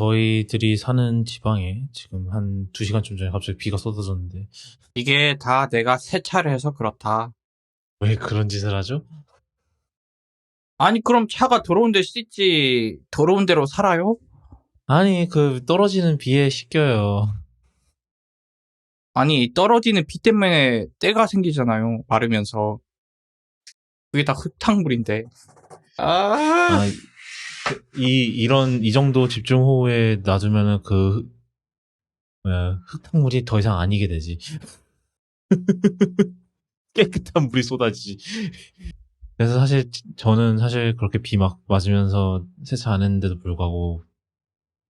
저희들이 사는 지방에 지금 한 2시간쯤 전에 갑자기 비가 쏟아졌는데 이게 다 내가 세차를 해서 그렇다. 왜 그런 짓을 하죠? 아니, 그럼 차가 더러운 데 씻지, 더러운 데로 살아요? 아니 그 떨어지는 비에 씻겨요. 아니, 떨어지는 비 때문에 때가 생기잖아요. 마르면서. 그게 다 흙탕물인데. 아, 아, 이 정도 집중호우에 놔두면은 흙탕물이 더 이상 아니게 되지. 깨끗한 물이 쏟아지지. 그래서 사실 저는 사실 그렇게 비 막 맞으면서 세차 안 했는데도 불구하고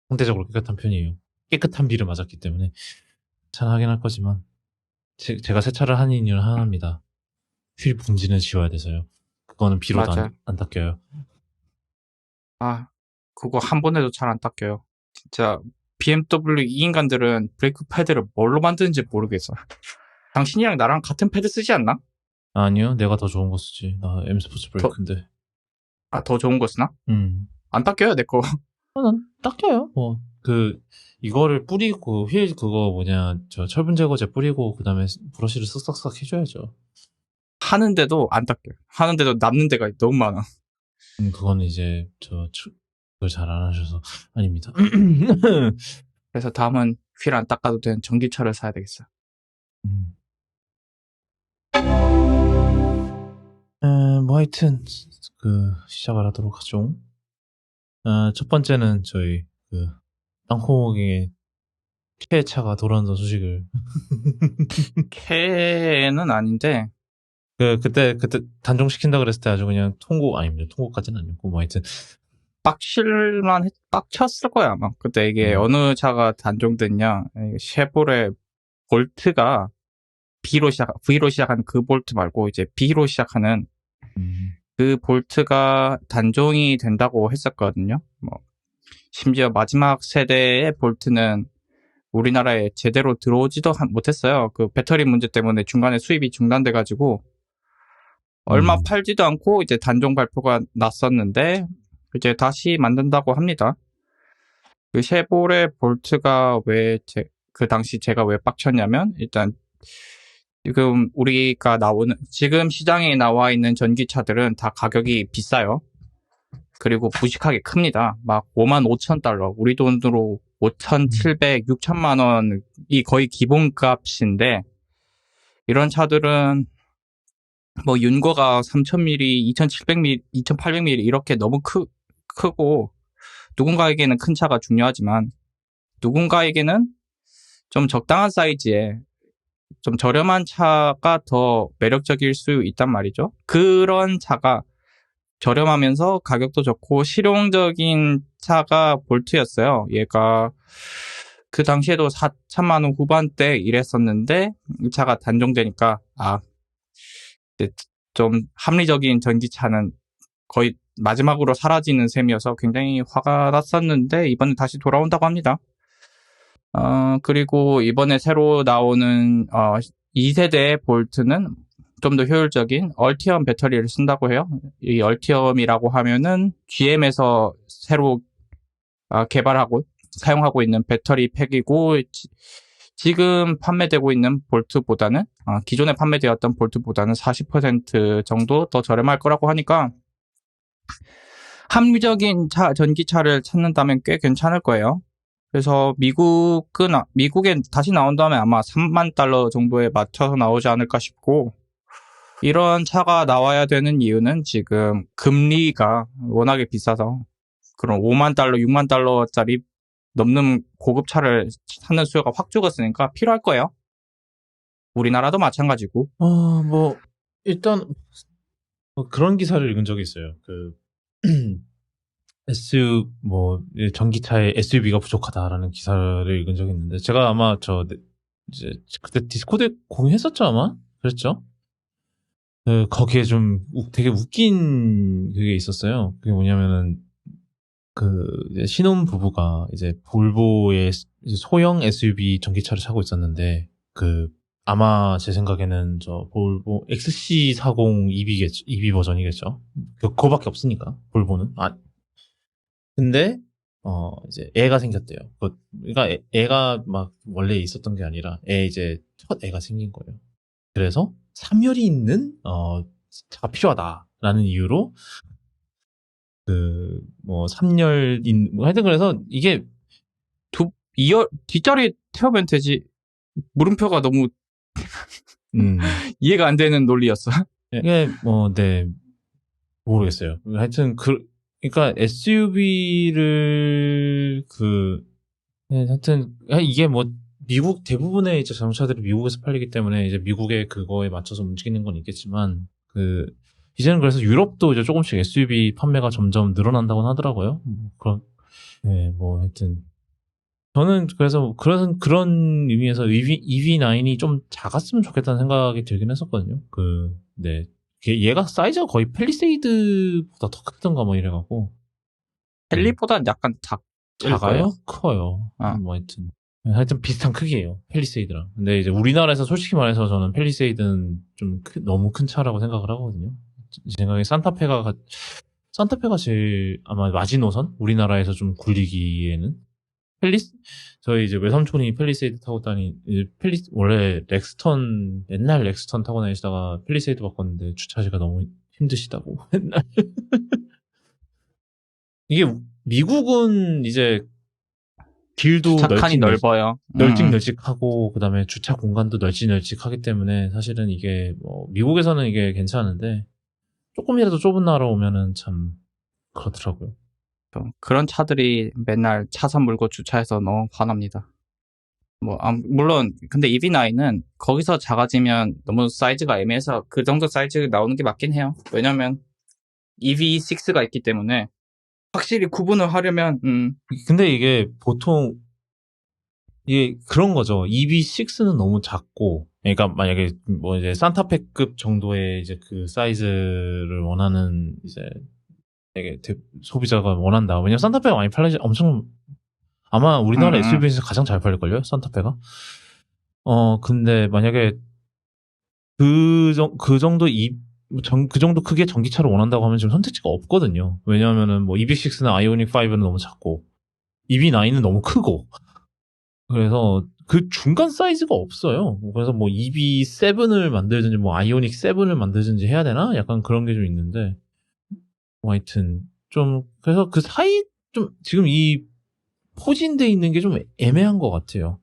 상대적으로 깨끗한 편이에요. 깨끗한 비를 맞았기 때문에 세차는 하긴 할 거지만 제가 세차를 하는 이유는 하나입니다. 휠 분지는 지워야 돼서요. 그거는 비로도 맞아. 안 닦여요. 아, 그거 한 번에도 잘 안 닦여요. 진짜, BMW 이 인간들은 브레이크 패드를 뭘로 만드는지 모르겠어. 당신이랑 나랑 같은 패드 쓰지 않나? 아니요, 내가 더 좋은 거 쓰지. 나 M 스포츠 더, 브레이크인데. 더 좋은 거 쓰나? 음. 안 닦여요, 내 거. 난 닦여요. 이거를 뿌리고, 휠 그거 저 철분 제거제 뿌리고, 그 다음에 브러쉬를 쓱싹싹 해줘야죠. 하는데도 안 닦여요. 하는데도 남는 데가 너무 많아. 그거는 이제, 그걸 잘 안 하셔서. 아닙니다. 그래서 다음은 휠 안 닦아도 되는 전기차를 사야 되겠어. 음. 뭐 하여튼, 시작을 하도록 하죠. 첫 번째는 땅콩의 캐차가 돌아온다는 소식을. 캐는 아닌데 그때 단종시킨다 그랬을 때 아주 그냥 아닙니다. 통고까지는 아니었고, 뭐 하여튼. 빡쳤을 거야 아마. 그때 이게 어느 차가 단종됐냐? 쉐보레 볼트가 V로 시작하는 그 볼트 말고 이제 B로 시작하는 그 볼트가 단종이 된다고 했었거든요. 뭐 심지어 마지막 세대의 볼트는 우리나라에 제대로 들어오지도 못했어요. 그 배터리 문제 때문에 중간에 수입이 중단돼가지고 얼마 팔지도 않고 이제 단종 발표가 났었는데 이제 다시 만든다고 합니다. 그 쉐보레 볼트가 그 당시 제가 왜 빡쳤냐면 일단 지금 시장에 나와 있는 전기차들은 다 가격이 비싸요. 그리고 무식하게 큽니다. 막 5만 5천 달러, 우리 돈으로 5,700, 6천만 원이 거의 기본값인데 이런 차들은 뭐 윤거가 3,000mm, 2,700mm, 2,800mm 이렇게 너무 크고 누군가에게는 큰 차가 중요하지만 누군가에게는 좀 적당한 사이즈에 좀 저렴한 차가 더 매력적일 수 있단 말이죠. 그런 차가 저렴하면서 가격도 좋고 실용적인 차가 볼트였어요. 얘가 그 당시에도 4천만 원 후반대 이랬었는데 이 차가 단종되니까 좀 합리적인 전기차는 거의 마지막으로 사라지는 셈이어서 굉장히 화가 났었는데 이번에 다시 돌아온다고 합니다. 그리고 이번에 새로 나오는 2세대 볼트는 좀 더 효율적인 얼티엄 배터리를 쓴다고 해요. 이 얼티엄이라고 하면은 GM에서 새로 개발하고 사용하고 있는 배터리 팩이고 지금 판매되고 있는 볼트보다는 기존에 판매되었던 볼트보다는 40% 정도 더 저렴할 거라고 하니까 합리적인 전기차를 찾는다면 꽤 괜찮을 거예요. 그래서 미국에 다시 나온 다음에 아마 3만 달러 정도에 맞춰서 나오지 않을까 싶고 이런 차가 나와야 되는 이유는 지금 금리가 워낙에 비싸서 그런 5만 달러, 6만 달러짜리 넘는 고급 차를 찾는 수요가 확 죽었으니까 필요할 거예요. 우리나라도 마찬가지고. 일단, 그런 기사를 읽은 적이 있어요. 전기차에 SUV가 부족하다라는 기사를 읽은 적이 있는데, 제가 아마 이제, 그때 디스코드 공유했었죠, 아마? 그랬죠? 거기에 되게 웃긴 그게 있었어요. 그게 뭐냐면은, 이제 신혼 부부가 이제 볼보의 이제 소형 SUV 전기차를 타고 있었는데, 아마 제 생각에는 볼보 XC40 EV 버전이겠죠. 그거밖에 없으니까, 볼보는. 근데 이제 애가 생겼대요. 그러니까 애가 막 원래 있었던 게 아니라 이제 첫 애가 생긴 거예요. 그래서 3열이 있는 차가 필요하다라는 이유로 뭐 3열인 뭐 하여튼 그래서 이게 2열 뒷자리 태우면 되지. 물음표가 너무 이해가 안 되는 논리였어. 이게 네 모르겠어요. 하여튼 그러니까 SUV를 하여튼 이게 뭐 미국 대부분의 이제 자동차들이 미국에서 팔리기 때문에 이제 미국의 그거에 맞춰서 움직이는 건 있겠지만 이제는 그래서 유럽도 이제 조금씩 SUV 판매가 점점 늘어난다고 하더라고요. 뭐 하여튼 저는 그래서 그런 의미에서 EV9이 좀 작았으면 좋겠다는 생각이 들긴 했었거든요. 네. 얘가 사이즈가 거의 펠리세이드보다 더 크던가 뭐 이래갖고. 펠리보다는 약간 작아요? 커요. 아. 뭐 하여튼 비슷한 크기예요. 펠리세이드랑. 근데 이제 우리나라에서 솔직히 말해서 저는 펠리세이드는 좀 너무 큰 차라고 생각을 하거든요. 제 생각에 산타페가 제일 아마 마지노선? 우리나라에서 좀 굴리기에는. 저희 이제 외삼촌이 펠리세이드 타고 원래 옛날 렉스턴 타고 다니시다가 펠리세이드 바꿨는데 주차하기가 너무 힘드시다고, 맨날. 이게, 미국은 이제, 길도 주차칸이 넓어요. 널찍널찍하고, 그 다음에 주차 공간도 널찍널찍하기 때문에, 사실은 이게, 미국에서는 이게 괜찮은데, 조금이라도 좁은 나라 오면은 참, 그렇더라고요. 그런 차들이 맨날 차선 물고 주차해서 너무 화납니다. 물론 근데 EV9은 거기서 작아지면 너무 사이즈가 애매해서 그 정도 사이즈 나오는 게 맞긴 해요. 왜냐면 EV6가 있기 때문에 확실히 구분을 하려면 근데 이게 보통 이게 그런 거죠. EV6는 너무 작고, 그러니까 만약에 뭐 이제 산타페급 정도의 이제 그 사이즈를 원하는 이제 되게 소비자가 원한다. 왜냐면 산타페가 많이 팔리지 아마 우리나라 SUV에서 가장 잘 팔릴걸요? 산타페가. 근데 만약에 그 정도 그 정도 크기의 전기차를 원한다고 하면 지금 선택지가 없거든요. 왜냐하면은 뭐 EV6나 아이오닉 5는 너무 작고, EV9은 너무 크고, 그래서 그 중간 사이즈가 없어요. 그래서 뭐 EV7을 만들든지 뭐 아이오닉 7을 만들든지 해야 되나? 약간 그런 게 좀 있는데, 뭐 하여튼 그래서 그 사이 좀 지금 이 포진돼 있는 게 좀 애매한 것 같아요.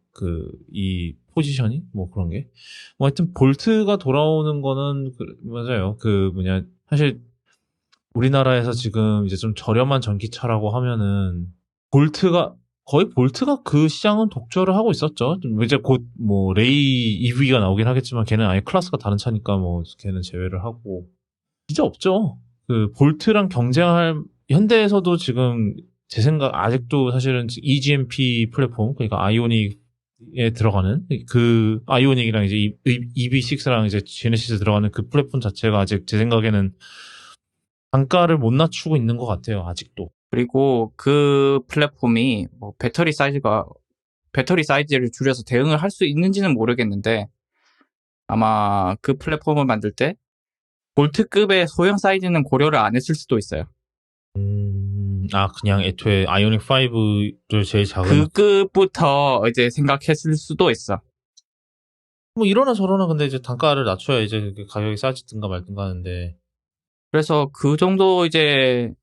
이 포지션이 뭐 그런 게. 뭐 하여튼 볼트가 돌아오는 거는 맞아요. 사실 우리나라에서 지금 이제 좀 저렴한 전기차라고 하면은 거의 볼트가 그 시장은 독주를 하고 있었죠. 이제 곧 뭐 레이 EV가 나오긴 하겠지만 걔는 아예 클래스가 다른 차니까 뭐 걔는 제외를 하고 진짜 없죠. 볼트랑 경쟁할 현대에서도 지금 제 생각 아직도 사실은 EGMP 플랫폼 그러니까 아이오닉에 들어가는 그 아이오닉이랑 이제 EV6랑 이제 제네시스 들어가는 그 플랫폼 자체가 아직 제 생각에는 단가를 못 낮추고 있는 것 같아요. 아직도. 그리고 그 플랫폼이 뭐 배터리 사이즈를 줄여서 대응을 할 수 있는지는 모르겠는데 아마 그 플랫폼을 만들 때 볼트급의 소형 사이즈는 고려를 안 했을 수도 있어요. 그냥 애초에 아이오닉 5를 제일 작은 그 급부터 이제 생각했을 수도 있어. 뭐 이러나 저러나 근데 이제 단가를 낮춰야 이제 가격이 싸지든가 말든가 하는데 그래서 그 정도 이제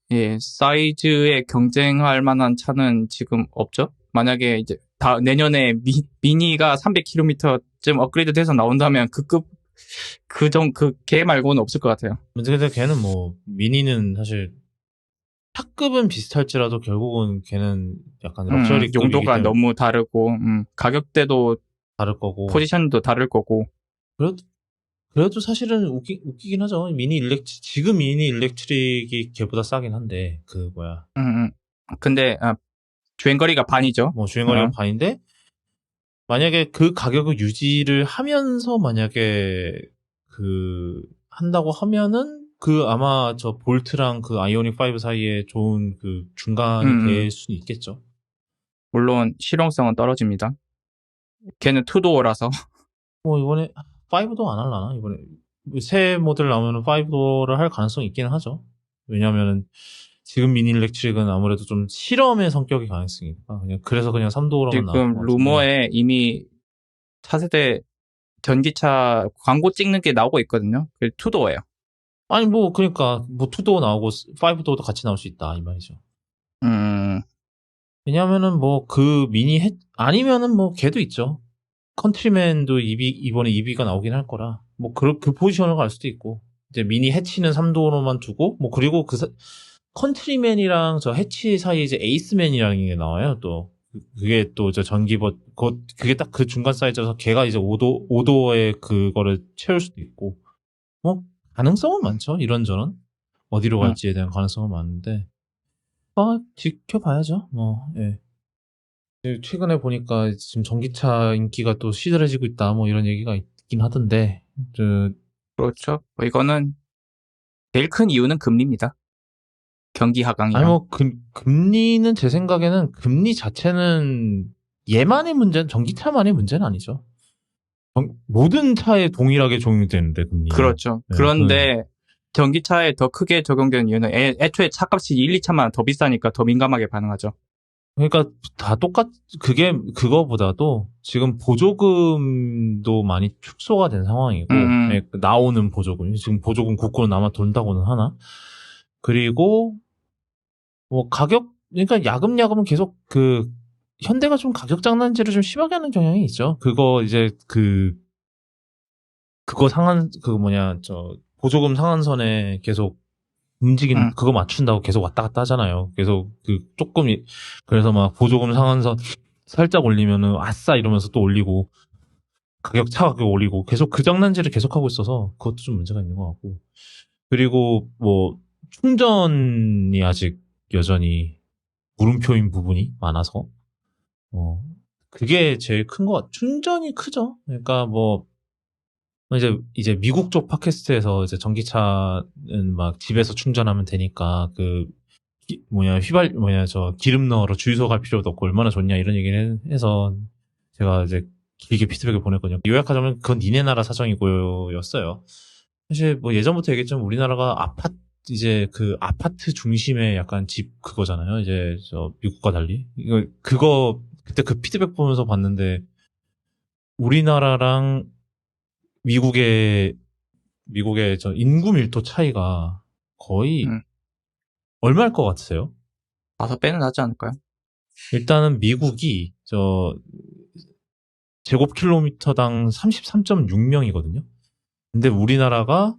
사이즈에 경쟁할 만한 차는 지금 없죠. 만약에 이제 내년에 미니가 300km쯤 업그레이드 돼서 나온다면 걔 말고는 없을 것 같아요. 근데 걔는 뭐 미니는 사실 차급은 비슷할지라도 결국은 걔는 약간 럭셔리급이기 용도가 때문에 너무 다르고 가격대도 다를 거고 포지션도 다를 거고. 그래도 사실은 웃기긴 하죠. 지금 미니 일렉트릭이 걔보다 싸긴 한데 근데 주행거리가 반이죠. 뭐 주행거리가 반인데 만약에 그 가격을 유지를 하면서 만약에 한다고 하면은 아마 저 볼트랑 그 아이오닉 5 사이에 좋은 중간이 될 수는 있겠죠. 물론 실용성은 떨어집니다. 걔는 투도어라서. 뭐 이번에 5도 안 할라나? 이번에 새 모델 나오면은 5도어를 할 가능성이 있기는 하죠. 왜냐면은 지금 미니 일렉트릭은 아무래도 좀 실험의 성격이 가능성이니까 그래서 그냥 3도로만 나올 지금 것 같은데. 루머에 이미 차세대 전기차 광고 찍는 게 나오고 있거든요. 그게 투도예요. 아니 뭐 그러니까 뭐 2도 나오고 5도도 같이 나올 수 있다 이 말이죠. 음, 왜냐하면은 뭐 그 미니 아니면은 뭐 걔도 있죠. 컨트리맨도 이번에 EV가 나오긴 할 거라 뭐 그 포지션을 갈 수도 있고 이제 미니 해치는 3도로만 두고 뭐 그리고 컨트리맨이랑 저 해치 사이에 이제 에이스맨이라는 게 나와요. 또 그게 또 저 그게 딱 그 중간 사이즈라서 걔가 이제 5도에 그거를 채울 수도 있고 뭐 가능성은 많죠. 이런저런 어디로 갈지에 대한 가능성은 많은데 지켜봐야죠. 뭐 예. 최근에 보니까 지금 전기차 인기가 또 시들해지고 있다 뭐 이런 얘기가 있긴 하던데 그렇죠. 이거는 제일 큰 이유는 금리입니다. 경기 아니 하강이랑. 뭐 금리는 제 생각에는 금리 자체는 얘만의 문제는 전기차만의 문제는 아니죠. 모든 차에 동일하게 적용되는데 금리. 그렇죠. 네, 그런데 전기차에 더 크게 적용되는 이유는 애초에 차값이 1, 2차만 더 비싸니까 더 민감하게 반응하죠. 그러니까 다 그거보다도 지금 보조금도 많이 축소가 된 상황이고 예, 나오는 보조금 지금 보조금 국고는 아마 돈다고는 하나. 그리고 뭐 그러니까 야금야금은 계속 현대가 좀 가격 장난질을 좀 심하게 하는 경향이 있죠. 그거 이제 그거 뭐냐, 보조금 상한선에 계속 그거 맞춘다고 계속 왔다 갔다 하잖아요. 계속 그래서 막 보조금 상한선 살짝 올리면은 아싸 이러면서 또 올리고, 차가격 올리고, 계속 그 장난질을 계속하고 있어서 그것도 좀 문제가 있는 것 같고. 그리고 뭐, 충전이 아직 여전히 물음표인 부분이 많아서, 어, 그게 제일 큰 것 충전이 크죠. 그러니까 뭐, 이제 미국 쪽 팟캐스트에서 이제 전기차는 막 집에서 충전하면 되니까 기름 넣으러 주유소 갈 필요도 없고 얼마나 좋냐 이런 얘기를 해서 제가 이제 길게 피드백을 보냈거든요. 요약하자면 그건 니네 나라 사정이고였어요. 사실 뭐 예전부터 얘기했지만 우리나라가 아파트 중심의 약간 집 그거잖아요. 이제 미국과 달리. 그때 그 피드백 보면서 봤는데 우리나라랑 미국의 저 인구 밀도 차이가 거의 얼마일 것 같으세요? 5배는 하지 않을까요? 일단은 미국이 제곱킬로미터당 33.6명이거든요. 근데 우리나라가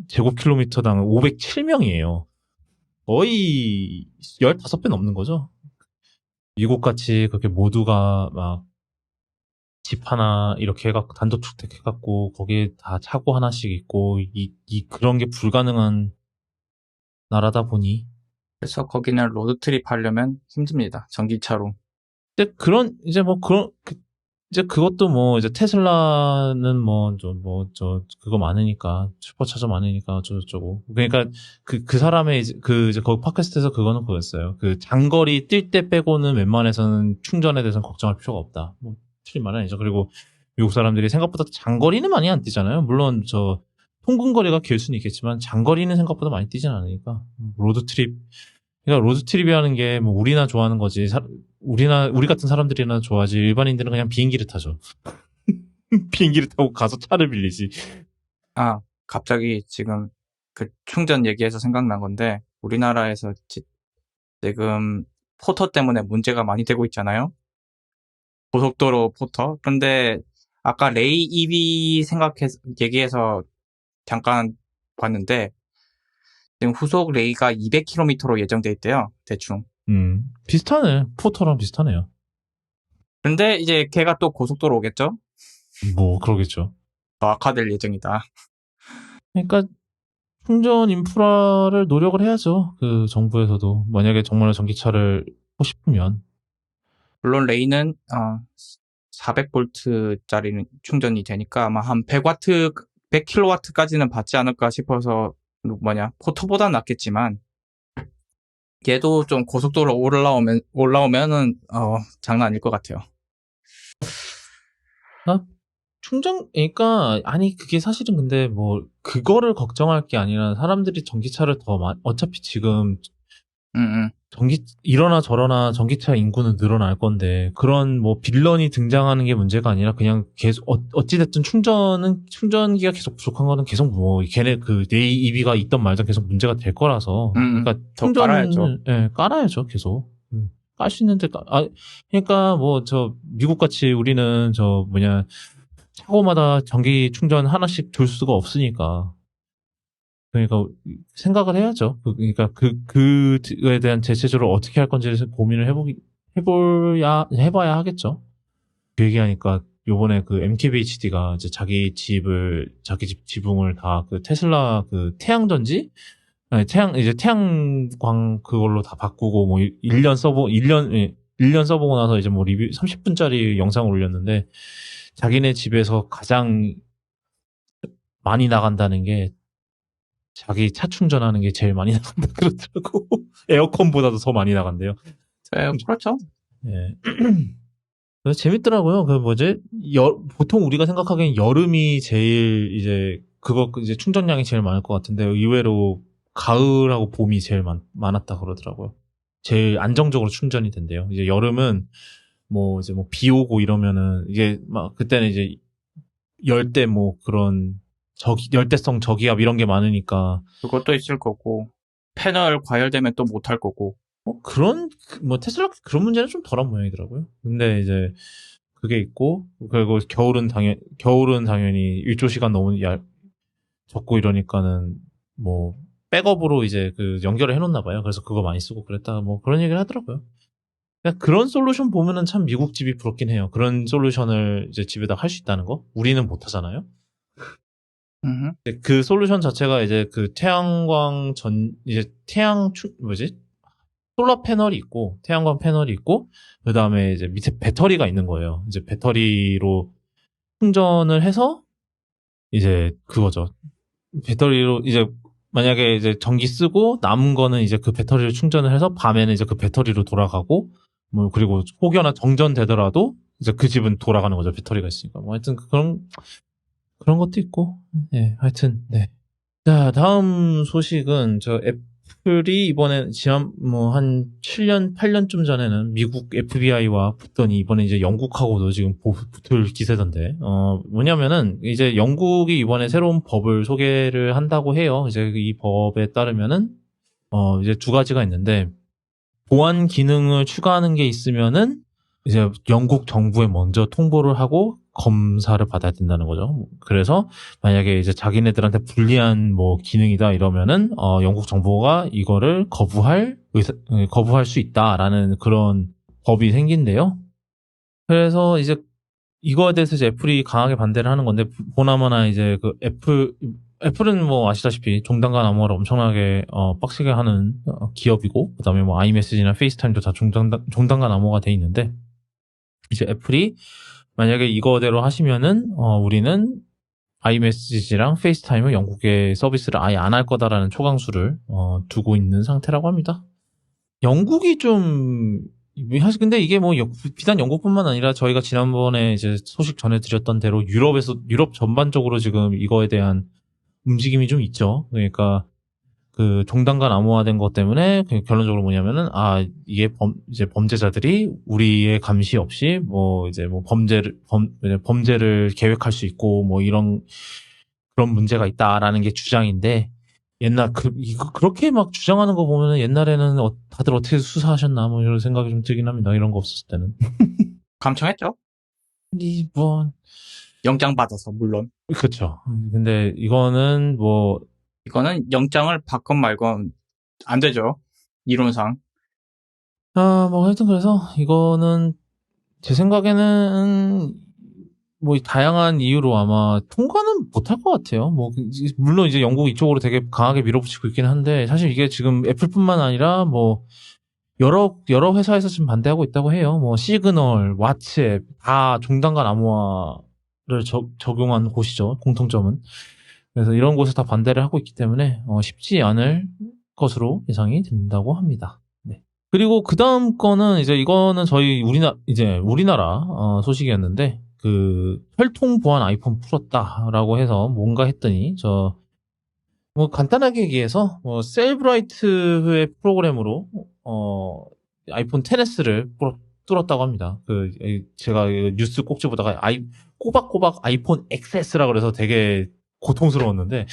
제곱킬로미터당 507명이에요. 거의 15배 넘는 거죠. 미국 같이 그렇게 모두가 막 집 하나 이렇게 해갖고 단독주택 해갖고 거기에 다 차고 하나씩 있고 그런 게 불가능한 나라다 보니 그래서 거기는 로드트립 하려면 힘듭니다. 전기차로. 근데 이제 그것도 뭐 이제 테슬라는 그거 많으니까 슈퍼차저 많으니까 어쩌고저쩌고 그러니까 그 사람의 이제 거기 팟캐스트에서 그거는 그거였어요. 그 장거리 뛸 때 빼고는 웬만해서는 충전에 대해서는 걱정할 필요가 없다. 뭐 틀린 말은 아니죠. 그리고 미국 사람들이 생각보다 장거리는 많이 안 뛰잖아요. 물론 통근 거리가 길 수는 있겠지만 장거리는 생각보다 많이 뛰진 않으니까 로드트립 그러니까 로드트립이라는 게 뭐 우리나 좋아하는 거지. 우리 같은 사람들이나 좋아하지. 일반인들은 그냥 비행기를 타죠. 비행기를 타고 가서 차를 빌리지. 갑자기 지금 그 충전 얘기해서 생각난 건데, 우리나라에서 지금 포터 때문에 문제가 많이 되고 있잖아요. 고속도로 포터. 근데 아까 레이 EV 얘기해서 잠깐 봤는데, 지금 후속 레이가 200km로 예정돼 있대요. 대충. 비슷하네. 포터랑 비슷하네요. 근데 이제 걔가 또 고속도로 오겠죠? 뭐 그러겠죠. 더 악화될 예정이다. 그러니까 충전 인프라를 노력을 해야죠. 그 정부에서도 만약에 정말 전기차를 하고 싶으면 물론 레이는 400V짜리 충전이 되니까 아마 한 100W, 100kW까지는 받지 않을까 싶어서 포터보다 낫겠지만 얘도 좀 고속도로 올라오면은 장난 아닐 것 같아요. 그러니까, 아니, 그게 사실은 근데 뭐, 그거를 걱정할 게 아니라 사람들이 전기차를 어차피 지금 응. 이러나 저러나 전기차 인구는 늘어날 건데, 그런 뭐 빌런이 등장하는 게 문제가 아니라 그냥 계속, 어찌됐든 충전기가 계속 부족한 거는 계속 뭐, 걔네 그 네이비가 있던 말든 계속 문제가 될 거라서. 응. 그러니까 더 깔아야죠. 충전을, 예, 깔아야죠, 계속. 깔 수 있는데, 그러니까 뭐, 미국 같이 우리는 차고마다 전기 충전 하나씩 둘 수가 없으니까. 그러니까 생각을 해야죠. 그러니까 그에 대한 대체적으로 어떻게 할 건지를 고민을 해봐야 하겠죠. 그 얘기하니까 요번에 그 MKBHD가 이제 자기 집 지붕을 다 그 테슬라 그 태양전지? 아니, 이제 태양광 그걸로 다 바꾸고 뭐 1년 써보고 나서 이제 뭐 리뷰 30분짜리 영상을 올렸는데 자기네 집에서 가장 많이 나간다는 게 자기 차 충전하는 게 제일 많이 나간다 그러더라고. 에어컨보다도 더 많이 나간대요. 네, 그렇죠. 예. 그래서 재밌더라고요. 그 뭐지? 보통 우리가 생각하기엔 여름이 제일 이제 충전량이 제일 많을 것 같은데 의외로 가을하고 봄이 제일 많았다 그러더라고요. 제일 안정적으로 충전이 된대요. 이제 여름은 뭐 이제 뭐 비 오고 이러면은 이게 막 그때는 이제 열대 뭐 그런 열대성 저기압 이런 게 많으니까 그것도 있을 거고, 패널 과열되면 또 못할 거고. 뭐 테슬라 그런 문제는 좀 덜한 모양이더라고요. 근데 이제 그게 있고 그리고 겨울은 당연히 일조 시간 너무 적고 이러니까는 뭐 백업으로 이제 그 연결을 해놓나 봐요. 그래서 그거 많이 쓰고 그랬다 뭐 그런 얘기를 하더라고요. 그러니까 그런 솔루션 보면은 참 미국 집이 부럽긴 해요. 그런 솔루션을 이제 집에다 할 수 있다는 거 우리는 못 하잖아요. 음. 근데 그 솔루션 자체가 이제 그 이제 뭐지? 솔라 패널이 있고, 태양광 패널이 있고, 그 다음에 이제 밑에 배터리가 있는 거예요. 이제 배터리로 충전을 해서, 이제 그거죠. 배터리로, 이제 만약에 이제 전기 쓰고 남은 거는 이제 그 배터리를 충전을 해서 밤에는 이제 그 배터리로 돌아가고, 뭐, 그리고 혹여나 정전되더라도 이제 그 집은 돌아가는 거죠. 배터리가 있으니까. 뭐 하여튼 그런 것도 있고, 네, 하여튼, 네. 자, 다음 소식은 애플이 이번에 뭐 한 7년, 8년쯤 전에는 미국 FBI와 붙더니 이번에 이제 영국하고도 지금 붙을 기세던데, 뭐냐면은 이제 영국이 이번에 새로운 법을 소개를 한다고 해요. 이제 이 법에 따르면은, 이제 두 가지가 있는데, 보안 기능을 추가하는 게 있으면은 이제 영국 정부에 먼저 통보를 하고 검사를 받아야 된다는 거죠. 그래서 만약에 이제 자기네들한테 불리한 뭐 기능이다 이러면은 영국 정부가 이거를 거부할 수 있다라는 그런 법이 생긴대요. 그래서 이제 이거에 대해서 이제 애플이 강하게 반대를 하는 건데 보나마나 이제 그 애플은 뭐 아시다시피 종단과 암호화를 엄청나게 빡세게 하는 기업이고 그다음에 뭐 아이메시지나 페이스타임도 다 종단과 암호화가 돼 있는데 이제 애플이 만약에 이거대로 하시면은 우리는 아이메시지랑 페이스타임은 영국의 서비스를 아예 안 할 거다라는 초강수를 두고 있는 상태라고 합니다. 영국이 좀 사실 근데 이게 뭐 비단 영국뿐만 아니라 저희가 지난번에 이제 소식 전해드렸던 대로 유럽 전반적으로 지금 이거에 대한 움직임이 좀 있죠. 그러니까 그 종단과 암호화된 것 때문에 결론적으로 뭐냐면은 이게 이제 범죄자들이 우리의 감시 없이 뭐 이제 뭐 범죄를 계획할 수 있고 뭐 그런 문제가 있다라는 게 주장인데 이거 그렇게 막 주장하는 거 보면은 옛날에는 다들 어떻게 수사하셨나 뭐 이런 생각이 좀 들긴 합니다. 이런 거 없었을 때는. 감청했죠? 이번 영장 받아서, 물론. 그렇죠. 근데 이거는 뭐 이거는 영장을 받건 말건 안 되죠. 이론상. 뭐 하여튼 그래서 이거는 제 생각에는 뭐 다양한 이유로 아마 통과는 못할 것 같아요. 뭐 물론 이제 영국 이쪽으로 되게 강하게 밀어붙이고 있긴 한데 사실 이게 지금 애플뿐만 아니라 뭐 여러 회사에서 지금 반대하고 있다고 해요. 뭐 시그널, 왓츠앱 다 종단과 암호화를 적용한 곳이죠. 공통점은. 그래서 이런 곳에 다 반대를 하고 있기 때문에 쉽지 않을 것으로 예상이 된다고 합니다. 네. 그리고 그 다음 거는 이제 이거는 이제 우리나라 소식이었는데 그 혈통 보안 아이폰 풀었다라고 해서 뭔가 했더니 뭐 간단하게 얘기해서 셀브라이트의 프로그램으로 아이폰 10s를 뚫었다고 합니다. 제가 뉴스 꼭지 보다가 꼬박꼬박 아이폰 XS라 그래서 되게 고통스러웠는데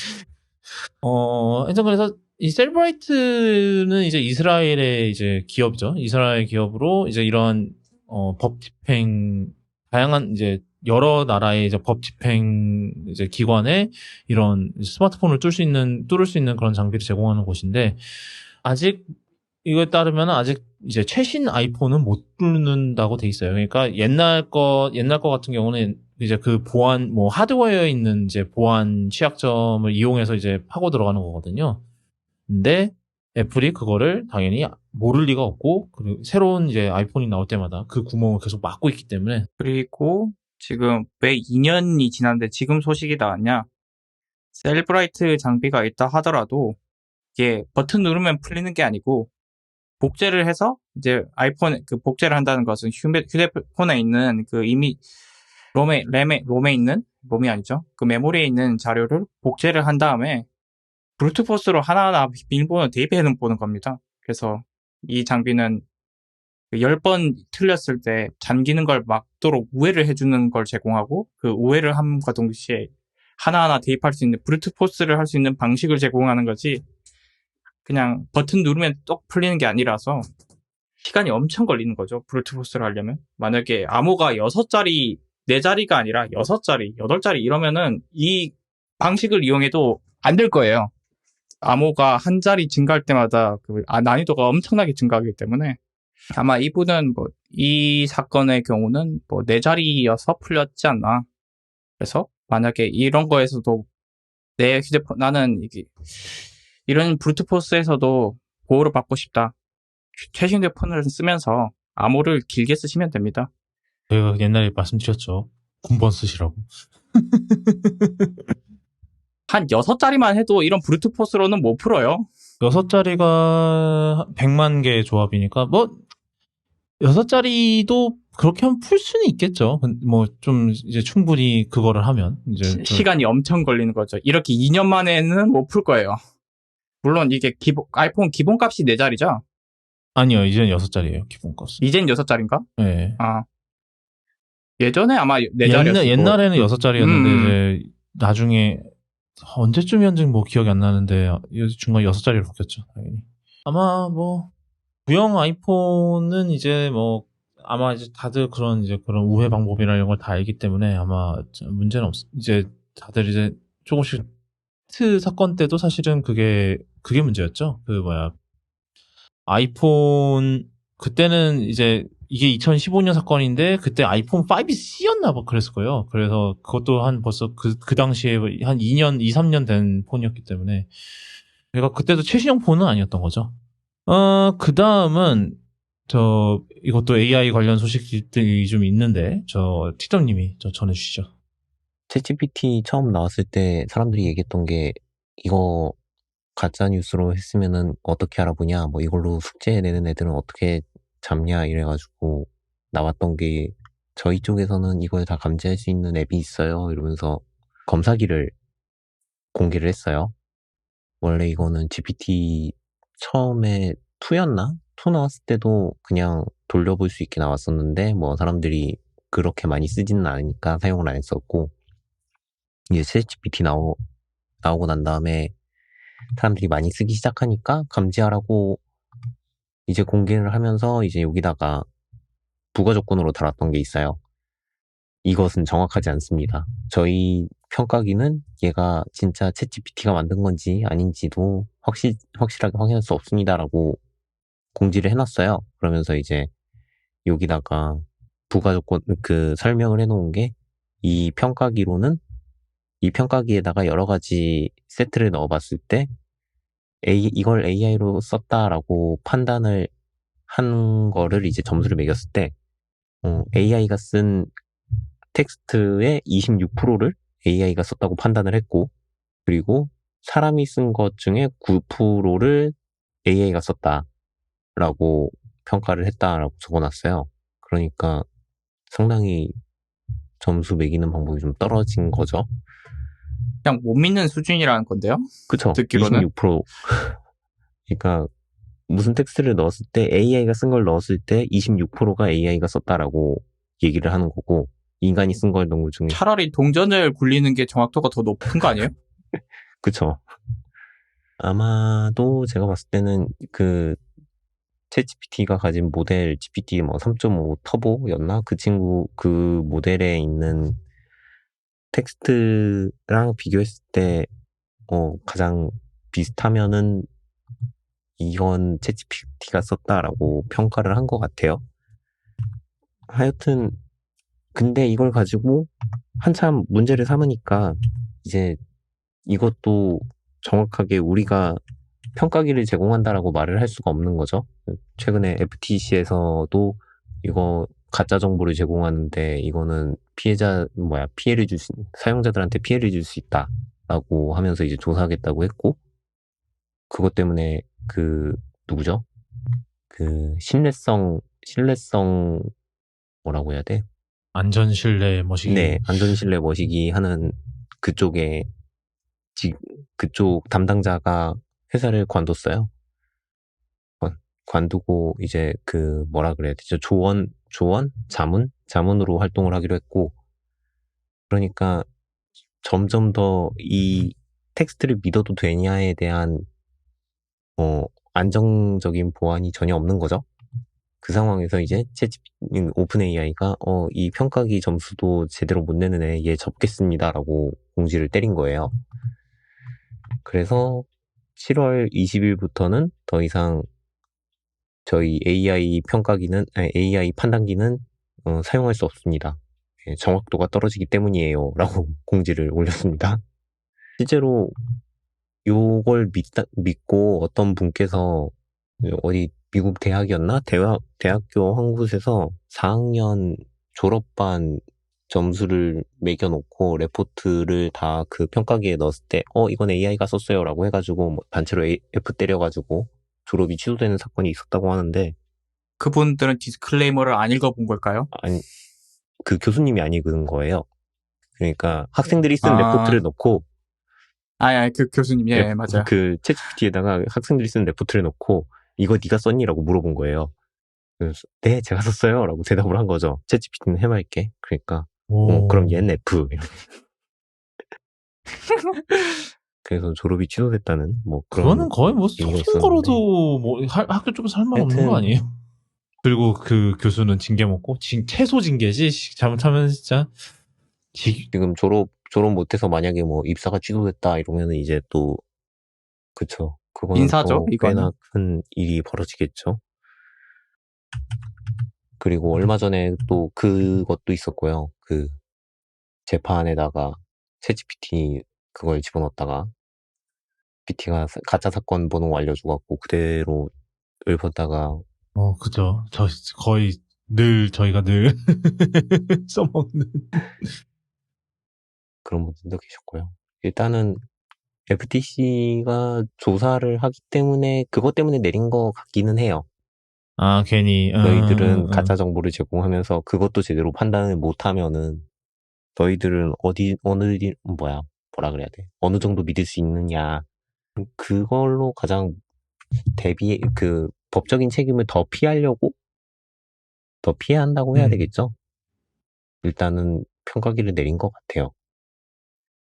하여튼 그래서 이 셀브라이트는 이제 이스라엘의 이제 기업이죠. 이스라엘 기업으로 이제 이런 법 집행 다양한 이제 여러 나라의 이제 법 집행 이제 기관에 이런 스마트폰을 뚫을 수 있는 그런 장비를 제공하는 곳인데 아직 이거에 따르면 아직 이제 최신 아이폰은 못 뚫는다고 돼 있어요. 그러니까 옛날 거 같은 경우는 이제 그 보안 뭐 하드웨어에 있는 이제 보안 취약점을 이용해서 이제 파고 들어가는 거거든요. 근데 애플이 그거를 당연히 모를 리가 없고 그리고 새로운 이제 아이폰이 나올 때마다 그 구멍을 계속 막고 있기 때문에 그리고 지금 왜 2년이 지났는데 지금 소식이 나왔냐? 셀브라이트 장비가 있다 하더라도 이게 버튼 누르면 풀리는 게 아니고 복제를 해서 이제 아이폰 그 복제를 한다는 것은 휴대폰에 있는 그 이미 롬이 아니죠? 그 메모리에 있는 자료를 복제를 한 다음에 브루트포스로 하나하나 비밀번호 대입해 보는 겁니다. 그래서 이 장비는 10번 틀렸을 때 잠기는 걸 막도록 우회를 해주는 걸 제공하고 그 우회를 함과 동시에 하나하나 대입할 수 있는 브루트포스를 할 수 있는 방식을 제공하는 거지 그냥 버튼 누르면 똑 풀리는 게 아니라서 시간이 엄청 걸리는 거죠. 브루트포스를 하려면. 만약에 암호가 6자리, 4자리가 아니라 6자리, 8자리 이러면은 이 방식을 이용해도 안 될 거예요. 암호가 한 자리 증가할 때마다 난이도가 엄청나게 증가하기 때문에 아마 이분은 이 사건의 경우는 4자리여서 풀렸지 않나. 그래서 만약에 이런 거에서도 내 휴대폰, 나는 이런 브루트포스에서도 보호를 받고 싶다. 최신 휴대폰을 쓰면서 암호를 길게 쓰시면 됩니다. 제가 옛날에 말씀드렸죠. 군번 쓰시라고. 한 6자리만 해도 이런 브루트포스로는 못 풀어요. 6자리가 100만 개의 조합이니까 6자리도 그렇게 하면 풀 수는 있겠죠. 좀 이제 충분히 그거를 하면 이제 시간이 엄청 걸리는 거죠. 이렇게 2년 만에는 못 풀 거예요. 물론 이게 아이폰 기본값이 4자리죠? 아니요, 이제는 6자리예요, 기본값은. 이젠 6자리인가? 네. 예전에 아마 4자리였고 옛날에는 6자리였는데 이제 나중에 언제쯤이었는지 기억이 안 나는데 중간에 6자리로 바뀌었죠, 당연히. 아마 구형 아이폰은 이제 아마 이제 다들 그런 우회 방법이나 이런 걸 다 알기 때문에 아마 문제는 이제 다들 이제 조금씩 사건 때도 사실은 그게 문제였죠. 아이폰 그때는 이제 이게 2015년 사건인데 그때 아이폰 5C였나 그랬을 거예요. 그래서 그것도 벌써 그 당시에 한 2, 3년 된 폰이었기 때문에 그러니까 그때도 최신형 폰은 아니었던 거죠. 그 다음은 이것도 AI 관련 소식들이 좀 있는데 티점님이 전해주시죠. 챗GPT 처음 나왔을 때 사람들이 얘기했던 게 이거 가짜 뉴스로 했으면은 어떻게 알아보냐, 이걸로 숙제 내는 애들은 어떻게 잡냐 이래가지고 나왔던 게 저희 쪽에서는 이걸 다 감지할 수 있는 앱이 있어요 이러면서 검사기를 공개를 했어요. 원래 이거는 GPT 처음에 2였나? 2 나왔을 때도 그냥 돌려볼 수 있게 나왔었는데 사람들이 그렇게 많이 쓰지는 않으니까 사용을 안 했었고 이제 챗GPT 나오고 난 다음에 사람들이 많이 쓰기 시작하니까 감지하라고 이제 공개를 하면서 이제 여기다가 부가 조건으로 달았던 게 있어요. 이것은 정확하지 않습니다. 저희 평가기는 얘가 진짜 챗GPT가 만든 건지 아닌지도 확실하게 확인할 수 없습니다라고 공지를 해놨어요. 그러면서 이제 여기다가 부가 조건 설명을 해놓은 게 이 평가기에다가 여러 가지 세트를 넣어봤을 때 이걸 AI로 썼다라고 판단을 한 거를 이제 점수를 매겼을 때 AI가 쓴 텍스트의 26%를 AI가 썼다고 판단을 했고 그리고 사람이 쓴 것 중에 9%를 AI가 썼다라고 평가를 했다라고 적어놨어요. 그러니까 상당히 점수 매기는 방법이 좀 떨어진 거죠. 그냥 못 믿는 수준이라는 건데요. 그쵸? 듣기로는? 26%. 그러니까 무슨 텍스트를 넣었을 때 AI가 쓴 걸 넣었을 때 26%가 AI가 썼다라고 얘기를 하는 거고 인간이 쓴 걸 넣은 것 중에 차라리 동전을 굴리는 게 정확도가 더 높은 거 아니에요? 그쵸? 아마도 제가 봤을 때는 그 챗GPT가 가진 모델 GPT 뭐 3.5 터보였나? 그 친구 그 모델에 있는 텍스트랑 비교했을 때 가장 비슷하면은 이건 챗GPT가 썼다라고 평가를 한 것 같아요. 하여튼 근데 이걸 가지고 한참 문제를 삼으니까 이제 이것도 정확하게 우리가 평가기를 제공한다라고 말을 할 수가 없는 거죠. 최근에 FTC에서도 이거 가짜 정보를 제공하는데 이거는 피해를 사용자들한테 피해를 줄 수 있다라고 하면서 이제 조사하겠다고 했고 그것 때문에 누구죠? 신뢰성 뭐라고 해야 돼? 안전신뢰 머시기. 네, 안전신뢰 머시기 하는 그쪽 담당자가 회사를 관뒀어요. 관두고 이제 뭐라 그래야 되죠? 자문으로 활동을 하기로 했고 그러니까 점점 더 이 텍스트를 믿어도 되냐에 대한 안정적인 보안이 전혀 없는 거죠. 그 상황에서 이제 오픈 AI가 이 평가기 점수도 제대로 못 내는 애 얘 접겠습니다라고 공지를 때린 거예요. 그래서 7월 20일부터는 더 이상 저희 AI 판단기는 사용할 수 없습니다. 정확도가 떨어지기 때문이에요. 라고 공지를 올렸습니다. 실제로 요걸 믿고 어떤 분께서 어디 미국 대학이었나? 대학교 한 곳에서 4학년 졸업반 점수를 매겨놓고 레포트를 다 그 평가기에 넣었을 때 이건 AI가 썼어요 라고 해가지고 뭐 단체로 F 때려가지고 졸업이 취소되는 사건이 있었다고 하는데 그분들은 디스클레이머를 안 읽어본 걸까요? 아니 그 교수님이 안 읽은 거예요. 그러니까 학생들이 쓴 레포트를 넣고 그 교수님, 예, 맞아요. 그 챗GPT에다가 학생들이 쓴 레포트를 넣고 이거 네가 썼니? 라고 물어본 거예요. 그래서 네, 제가 썼어요. 라고 대답을 한 거죠. 챗GPT는 해맑게. 그러니까 그럼 얘는 F. 그래서 졸업이 취소됐다는 뭐 그런 그거는 거의 뭐 얘기가 소송 걸어도 뭐 학교 쪽에서 할 말 없는 거 아니에요? 그리고 그 교수는 징계 먹고 최소 징계지 잘못하면 진짜 지금 졸업 못해서 만약에 뭐 입사가 취소됐다 이러면은 이제 또 그쵸. 그거는 인사죠, 또 이거는. 꽤나 큰 일이 벌어지겠죠. 그리고 얼마 전에 또 그것도 있었고요. 그 재판에다가 챗GPT 그걸 집어넣었다가 PT가 가짜 사건 번호 알려줘갖고 그대로 읊었다가 그죠. 거의 저희가 늘 써먹는 그런 분들도 계셨고요. 일단은 FTC가 조사를 하기 때문에 그것 때문에 내린 것 같기는 해요. 괜히 너희들은 가짜 정보를 제공하면서 그것도 제대로 판단을 못하면은 너희들은 뭐라 그래야 돼? 어느 정도 믿을 수 있느냐? 그걸로 가장 법적인 책임을 더 피해야 한다고 해야 되겠죠? 일단은 평가기를 내린 것 같아요.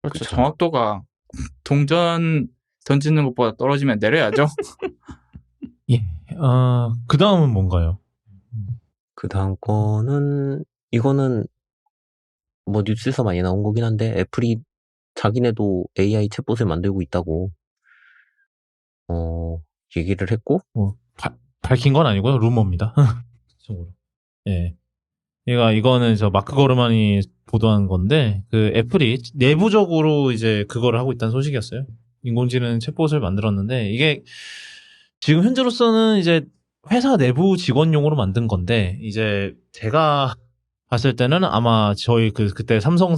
그렇죠. 그쵸. 정확도가 동전 던지는 것보다 떨어지면 내려야죠. 예. 그 다음은 뭔가요? 그 다음 거는 이거는 뭐 뉴스에서 많이 나온 거긴 한데 애플이 자기네도 AI 챗봇을 만들고 있다고 얘기를 했고 밝힌 건 아니고요. 루머입니다. 예. 이거는 마크 거르만이 보도한 건데 그 애플이 내부적으로 이제 그거를 하고 있다는 소식이었어요. 인공지능 챗봇을 만들었는데 이게 지금 현재로서는 이제 회사 내부 직원용으로 만든 건데 이제 제가 봤을 때는 아마 저희 그때 삼성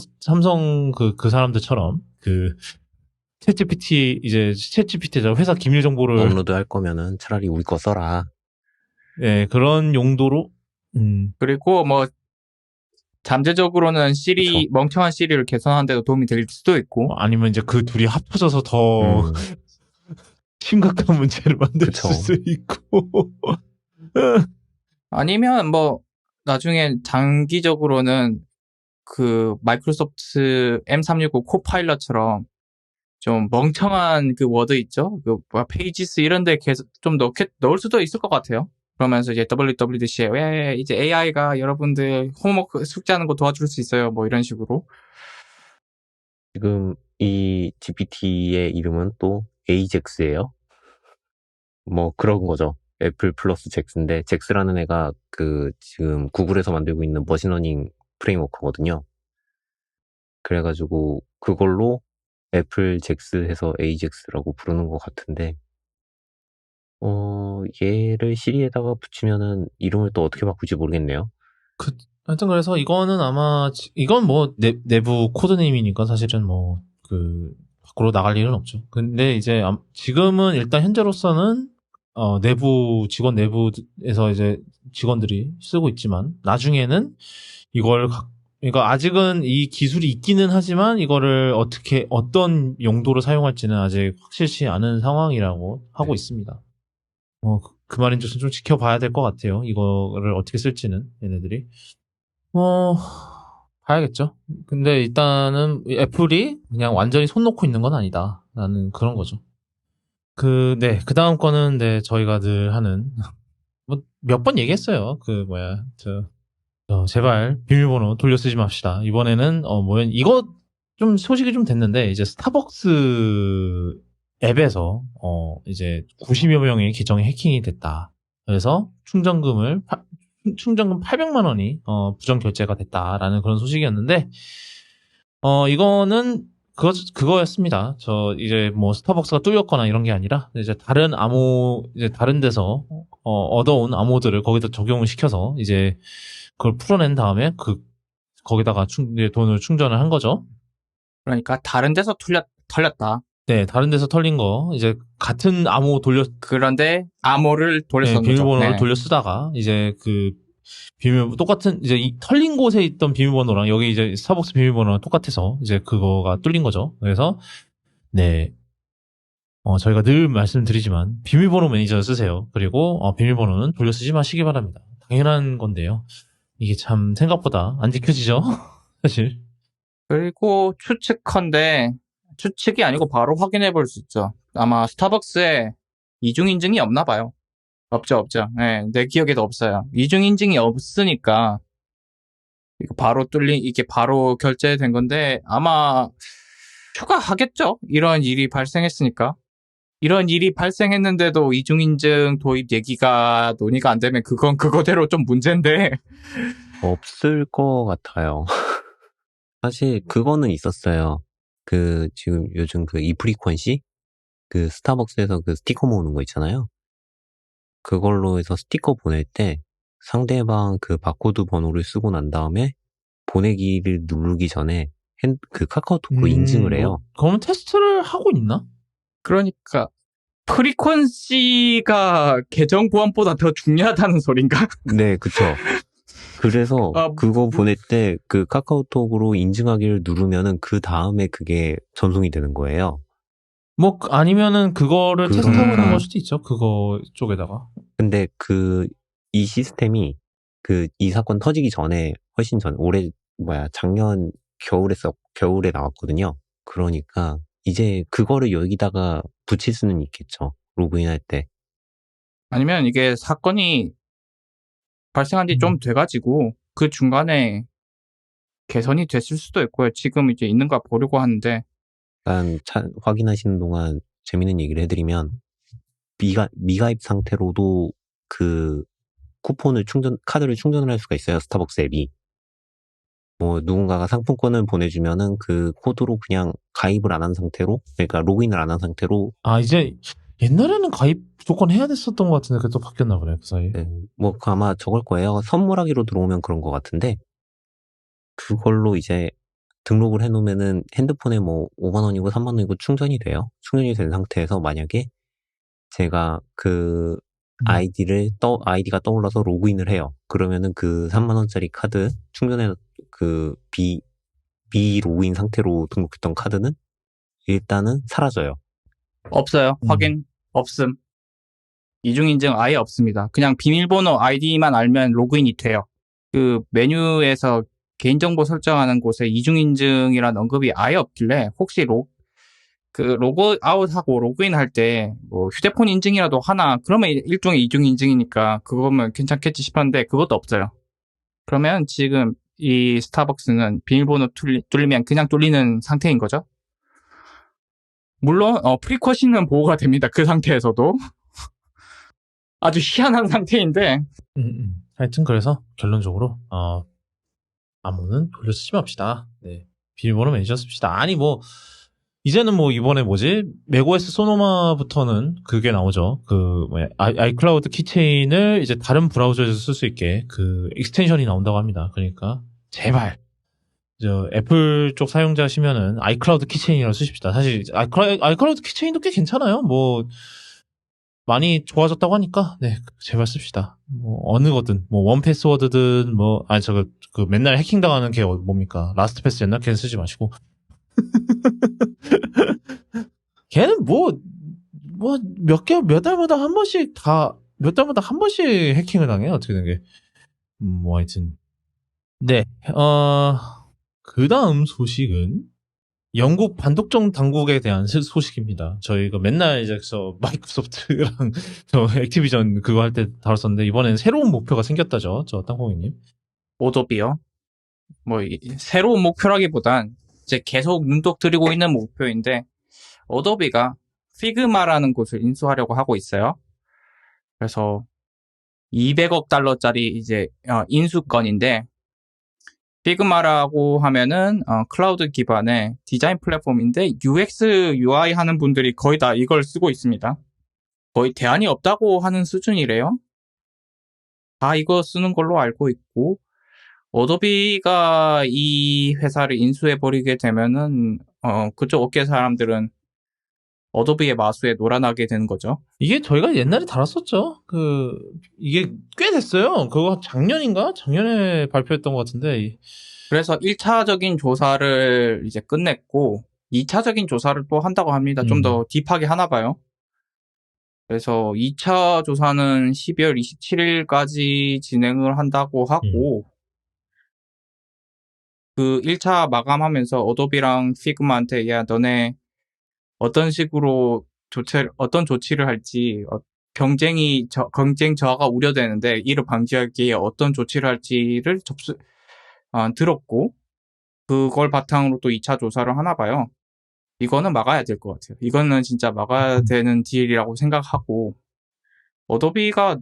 그 사람들처럼 챗GPT에서 회사 기밀 정보를 업로드 할 거면은 차라리 우리 거 써라. 예, 그런 용도로 그리고 뭐 잠재적으로는 그쵸. 멍청한 시리를 개선하는 데도 도움이 될 수도 있고. 아니면 이제 그 둘이 합쳐져서 더 음, 심각한 문제를 만들 그쵸. 수 있고. 아니면 뭐 나중에 장기적으로는 그 마이크로소프트 M365 코파일럿처럼 좀 멍청한 그 워드 있죠? 그 페이지스 이런 데 계속 좀 넣을 수도 있을 것 같아요. 그러면서 이제 WWDC에 왜 이제 AI가 여러분들 홈워크 숙제하는 거 도와줄 수 있어요. 뭐 이런 식으로. 지금 이 GPT의 이름은 또 AJAX예요. 뭐 그런 거죠. 애플 플러스 잭스인데 잭스라는 애가 그 지금 구글에서 만들고 있는 머신러닝 프레임워크거든요. 그래가지고 그걸로 애플 잭스 해서 AJAX라고 부르는 것 같은데 얘를 시리에다가 붙이면은 이름을 또 어떻게 바꿀지 모르겠네요. 하여튼 그래서 이거는 아마 이건 뭐 내부 코드네임이니까 사실은 뭐 그 밖으로 나갈 일은 없죠. 근데 이제 지금은 일단 현재로서는 내부 직원 내부에서 이제 직원들이 쓰고 있지만 나중에는 이걸 그러니까 아직은 이 기술이 있기는 하지만 이거를 어떻게 어떤 용도로 사용할지는 아직 확실치 않은 상황이라고 하고 있습니다. 그 말인즉슨 좀 지켜봐야 될 것 같아요. 이거를 어떻게 쓸지는 얘네들이. 봐야겠죠. 근데 일단은 애플이 그냥 완전히 손 놓고 있는 건 아니다. 라는 그런 거죠. 네, 그 다음 거는, 네, 저희가 늘 하는, 뭐, 몇 번 얘기했어요. 제발, 비밀번호 돌려 쓰지 맙시다. 이번에는, 이거 좀 소식이 좀 됐는데, 이제 스타벅스 앱에서, 이제 90여 명의 계정이 해킹이 됐다. 그래서 충전금 800만 원이 부정 결제가 됐다라는 그런 소식이었는데 이거는 그거였습니다. 이제 뭐 스타벅스가 뚫렸거나 이런 게 아니라 이제 다른 데서 얻어온 암호들을 거기다 적용을 시켜서 이제 그걸 풀어낸 다음에 거기다가 이제 돈을 충전을 한 거죠. 그러니까 다른 데서 털렸다. 네, 다른 데서 털린 거 이제 같은 암호 그런데 암호를 돌려 네, 쓴 거죠. 비밀번호를 네. 돌려 쓰다가 이제 똑같은 이제 털린 곳에 있던 비밀번호랑 여기 이제 스타벅스 비밀번호랑 똑같아서 이제 그거가 뚫린 거죠. 그래서 네, 저희가 늘 말씀드리지만 비밀번호 매니저 쓰세요. 그리고 비밀번호는 돌려 쓰지 마시기 바랍니다. 당연한 건데요. 이게 참 생각보다 안 지켜지죠, 사실. 그리고 추측이 아니고 바로 확인해 볼 수 있죠. 아마 스타벅스에 이중인증이 없나 봐요. 없죠. 네, 내 기억에도 없어요. 이중인증이 없으니까 이게 바로 결제된 건데 아마 추가하겠죠. 이런 일이 발생했으니까. 이런 일이 발생했는데도 이중인증 도입 얘기가 논의가 안 되면 그건 그거대로 좀 문제인데. 없을 것 같아요. 사실 그거는 있었어요. 지금 요즘 그 이프리퀀시? 그 스타벅스에서 그 스티커 모으는 거 있잖아요. 그걸로 해서 스티커 보낼 때 상대방 그 바코드 번호를 쓰고 난 다음에 보내기를 누르기 전에 그 카카오톡으로 인증을 해요. 그러면 테스트를 하고 있나? 그러니까 프리퀀시가 계정 보안보다 더 중요하다는 소린가? 네, 그쵸. 그래서 그거 보낼 때 그 카카오톡으로 인증하기를 누르면은 그 다음에 그게 전송이 되는 거예요. 뭐 아니면은 그거를 테스트하고 있는 걸 수도 있죠. 그거 쪽에다가. 근데 이 시스템이 이 사건 터지기 전에 훨씬 전 작년 겨울에 나왔거든요. 그러니까 이제 그거를 여기다가 붙일 수는 있겠죠. 로그인할 때. 아니면 이게 사건이 발생한 지 좀 돼가지고 그 중간에 개선이 됐을 수도 있고요. 지금 이제 있는가 보려고 하는데. 일단 확인하시는 동안 재밌는 얘기를 해드리면 미가입 상태로도 그 카드를 충전을 할 수가 있어요. 스타벅스 앱이. 뭐 누군가가 상품권을 보내주면은 그 코드로 그냥 가입을 안 한 상태로, 그러니까 로그인을 안 한 상태로. 이제 옛날에는 가입 무조건 해야 됐었던 것 같은데 그게 또 바뀌었나 보네 그 사이. 네, 뭐 아마 저걸 거예요. 선물하기로 들어오면 그런 것 같은데 그걸로 이제 등록을 해놓으면은 핸드폰에 뭐 5만 원이고 3만 원이고 충전이 돼요. 충전이 된 상태에서 만약에 제가 아이디가 떠올라서 로그인을 해요. 그러면은 그 3만 원짜리 카드 그 비로그인 상태로 등록했던 카드는 일단은 사라져요. 없어요. 확인 없음. 이중인증 아예 없습니다. 그냥 비밀번호 아이디만 알면 로그인이 돼요. 그 메뉴에서 개인정보 설정하는 곳에 이중인증이란 언급이 아예 없길래 혹시 로그아웃하고 로그인할 때 뭐 휴대폰 인증이라도 하나 그러면 일종의 이중인증이니까 그거면 괜찮겠지 싶었는데 그것도 없어요. 그러면 지금 이 스타벅스는 비밀번호 뚫리면 그냥 뚫리는 상태인 거죠. 물론 프리쿼시는 보호가 됩니다. 그 상태에서도. 아주 희한한 상태인데 하여튼 그래서 결론적으로 암호는 돌려쓰지 맙시다. 네. 비밀번호 매니저 씁시다. 아니 뭐 이제는 뭐 이번에 뭐지 맥OS 소노마부터는 그게 나오죠. 그 뭐야 아이클라우드 키체인을 이제 다른 브라우저에서 쓸 수 있게 그 익스텐션이 나온다고 합니다. 그러니까 제발 저 애플 쪽 사용자시면은 아이클라우드 키체인이라고 쓰십시다. 사실 아이클라우드 키체인도 꽤 괜찮아요. 뭐 많이 좋아졌다고 하니까 네 제발 씁시다. 뭐 어느 거든 뭐 원패스워드든 뭐 아니 저거 그 맨날 해킹당하는 게 뭡니까 라스트 패스 옛날 걔는 쓰지 마시고 걔는 뭐 몇 달마다 한 번씩 해킹을 당해 어떻게 된 게 뭐 하여튼 네 그 다음 소식은 영국 반독점 당국에 대한 소식입니다. 저희가 맨날 이제 마이크로소프트랑 저 액티비전 그거 할 때 다뤘었는데 이번엔 새로운 목표가 생겼다죠. 저 땅콩이님. 오도비요. 뭐 새로운 목표라기보단 이제 계속 눈독 들이고 있는 목표인데 어도비가 피그마라는 곳을 인수하려고 하고 있어요. 그래서 200억 달러짜리 이제 인수건인데 피그마라고 하면은 클라우드 기반의 디자인 플랫폼인데 UX, UI 하는 분들이 거의 다 이걸 쓰고 있습니다. 거의 대안이 없다고 하는 수준이래요. 다 이거 쓰는 걸로 알고 있고 어도비가 이 회사를 인수해버리게 되면은 그쪽 업계 사람들은 어도비의 마수에 놀아나게 되는 거죠. 이게 저희가 옛날에 다뤘었죠. 이게 꽤 됐어요. 그거 작년에 발표했던 것 같은데. 그래서 1차적인 조사를 이제 끝냈고 2차적인 조사를 또 한다고 합니다. 좀 더 딥하게 하나 봐요. 그래서 2차 조사는 12월 27일까지 진행을 한다고 하고 그 1차 마감하면서 어도비랑 피그마한테 야 너네 어떤 식으로 어떤 조치를 할지 경쟁 저하가 우려되는데 이를 방지하기 위해 어떤 조치를 할지를 들었고 그걸 바탕으로 또 2차 조사를 하나 봐요. 이거는 막아야 될 것 같아요. 이거는 진짜 막아야 되는 딜이라고 생각하고 어도비가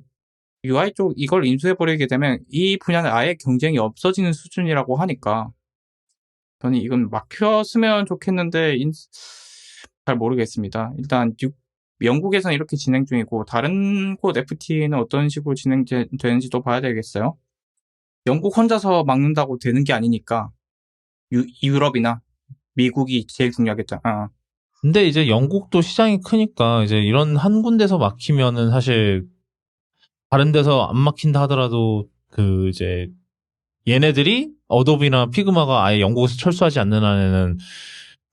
UI 쪽 이걸 인수해버리게 되면 이 분야는 아예 경쟁이 없어지는 수준이라고 하니까 저는 이건 막혔으면 좋겠는데 잘 모르겠습니다. 일단 영국에서는 이렇게 진행 중이고 다른 곳 FTA는 어떤 식으로 진행되는지도 봐야 되겠어요. 영국 혼자서 막는다고 되는 게 아니니까 유럽이나 미국이 제일 중요하겠죠. 근데 이제 영국도 시장이 크니까 이제 이런 한 군데서 막히면은 사실 다른 데서 안 막힌다 하더라도 이제 얘네들이 어도비나 피그마가 아예 영국에서 철수하지 않는 한에는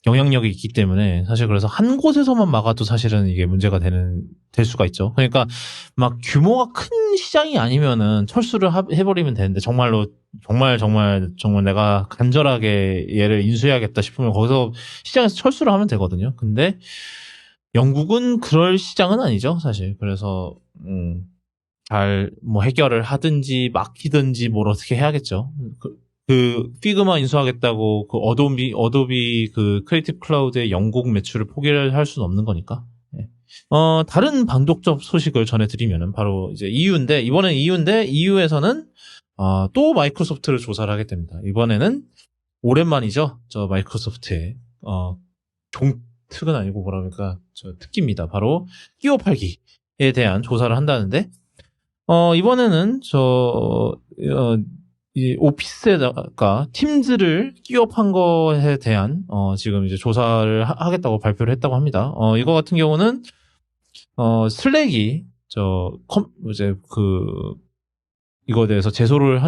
영향력이 있기 때문에 사실 그래서 한 곳에서만 막아도 사실은 이게 문제가 될 수가 있죠. 그러니까 막 규모가 큰 시장이 아니면은 철수를 해버리면 되는데 정말 내가 간절하게 얘를 인수해야겠다 싶으면 거기서 시장에서 철수를 하면 되거든요. 근데 영국은 그럴 시장은 아니죠, 사실. 그래서 잘 뭐 해결을 하든지 막히든지 뭘 어떻게 해야겠죠. 피그마 인수하겠다고 어도비 크리에이티브 클라우드의 영국 매출을 포기를 할 수는 없는 거니까. 네. 다른 반독점 소식을 전해드리면은 바로 이제 EU인데 이번엔 EU인데 EU에서는 또 마이크로소프트를 조사를 하게 됩니다. 이번에는 오랜만이죠. 저 마이크로소프트의 종특은 아니고 뭐라 그럴까 저 특기입니다. 바로 끼워 팔기에 대한 조사를 한다는데 이번에는 이 오피스에다가 팀즈를 끼워 판 거에 대한 지금 이제 조사를 하겠다고 발표를 했다고 합니다. 이거 같은 경우는 슬랙이 이거에 대해서 제소를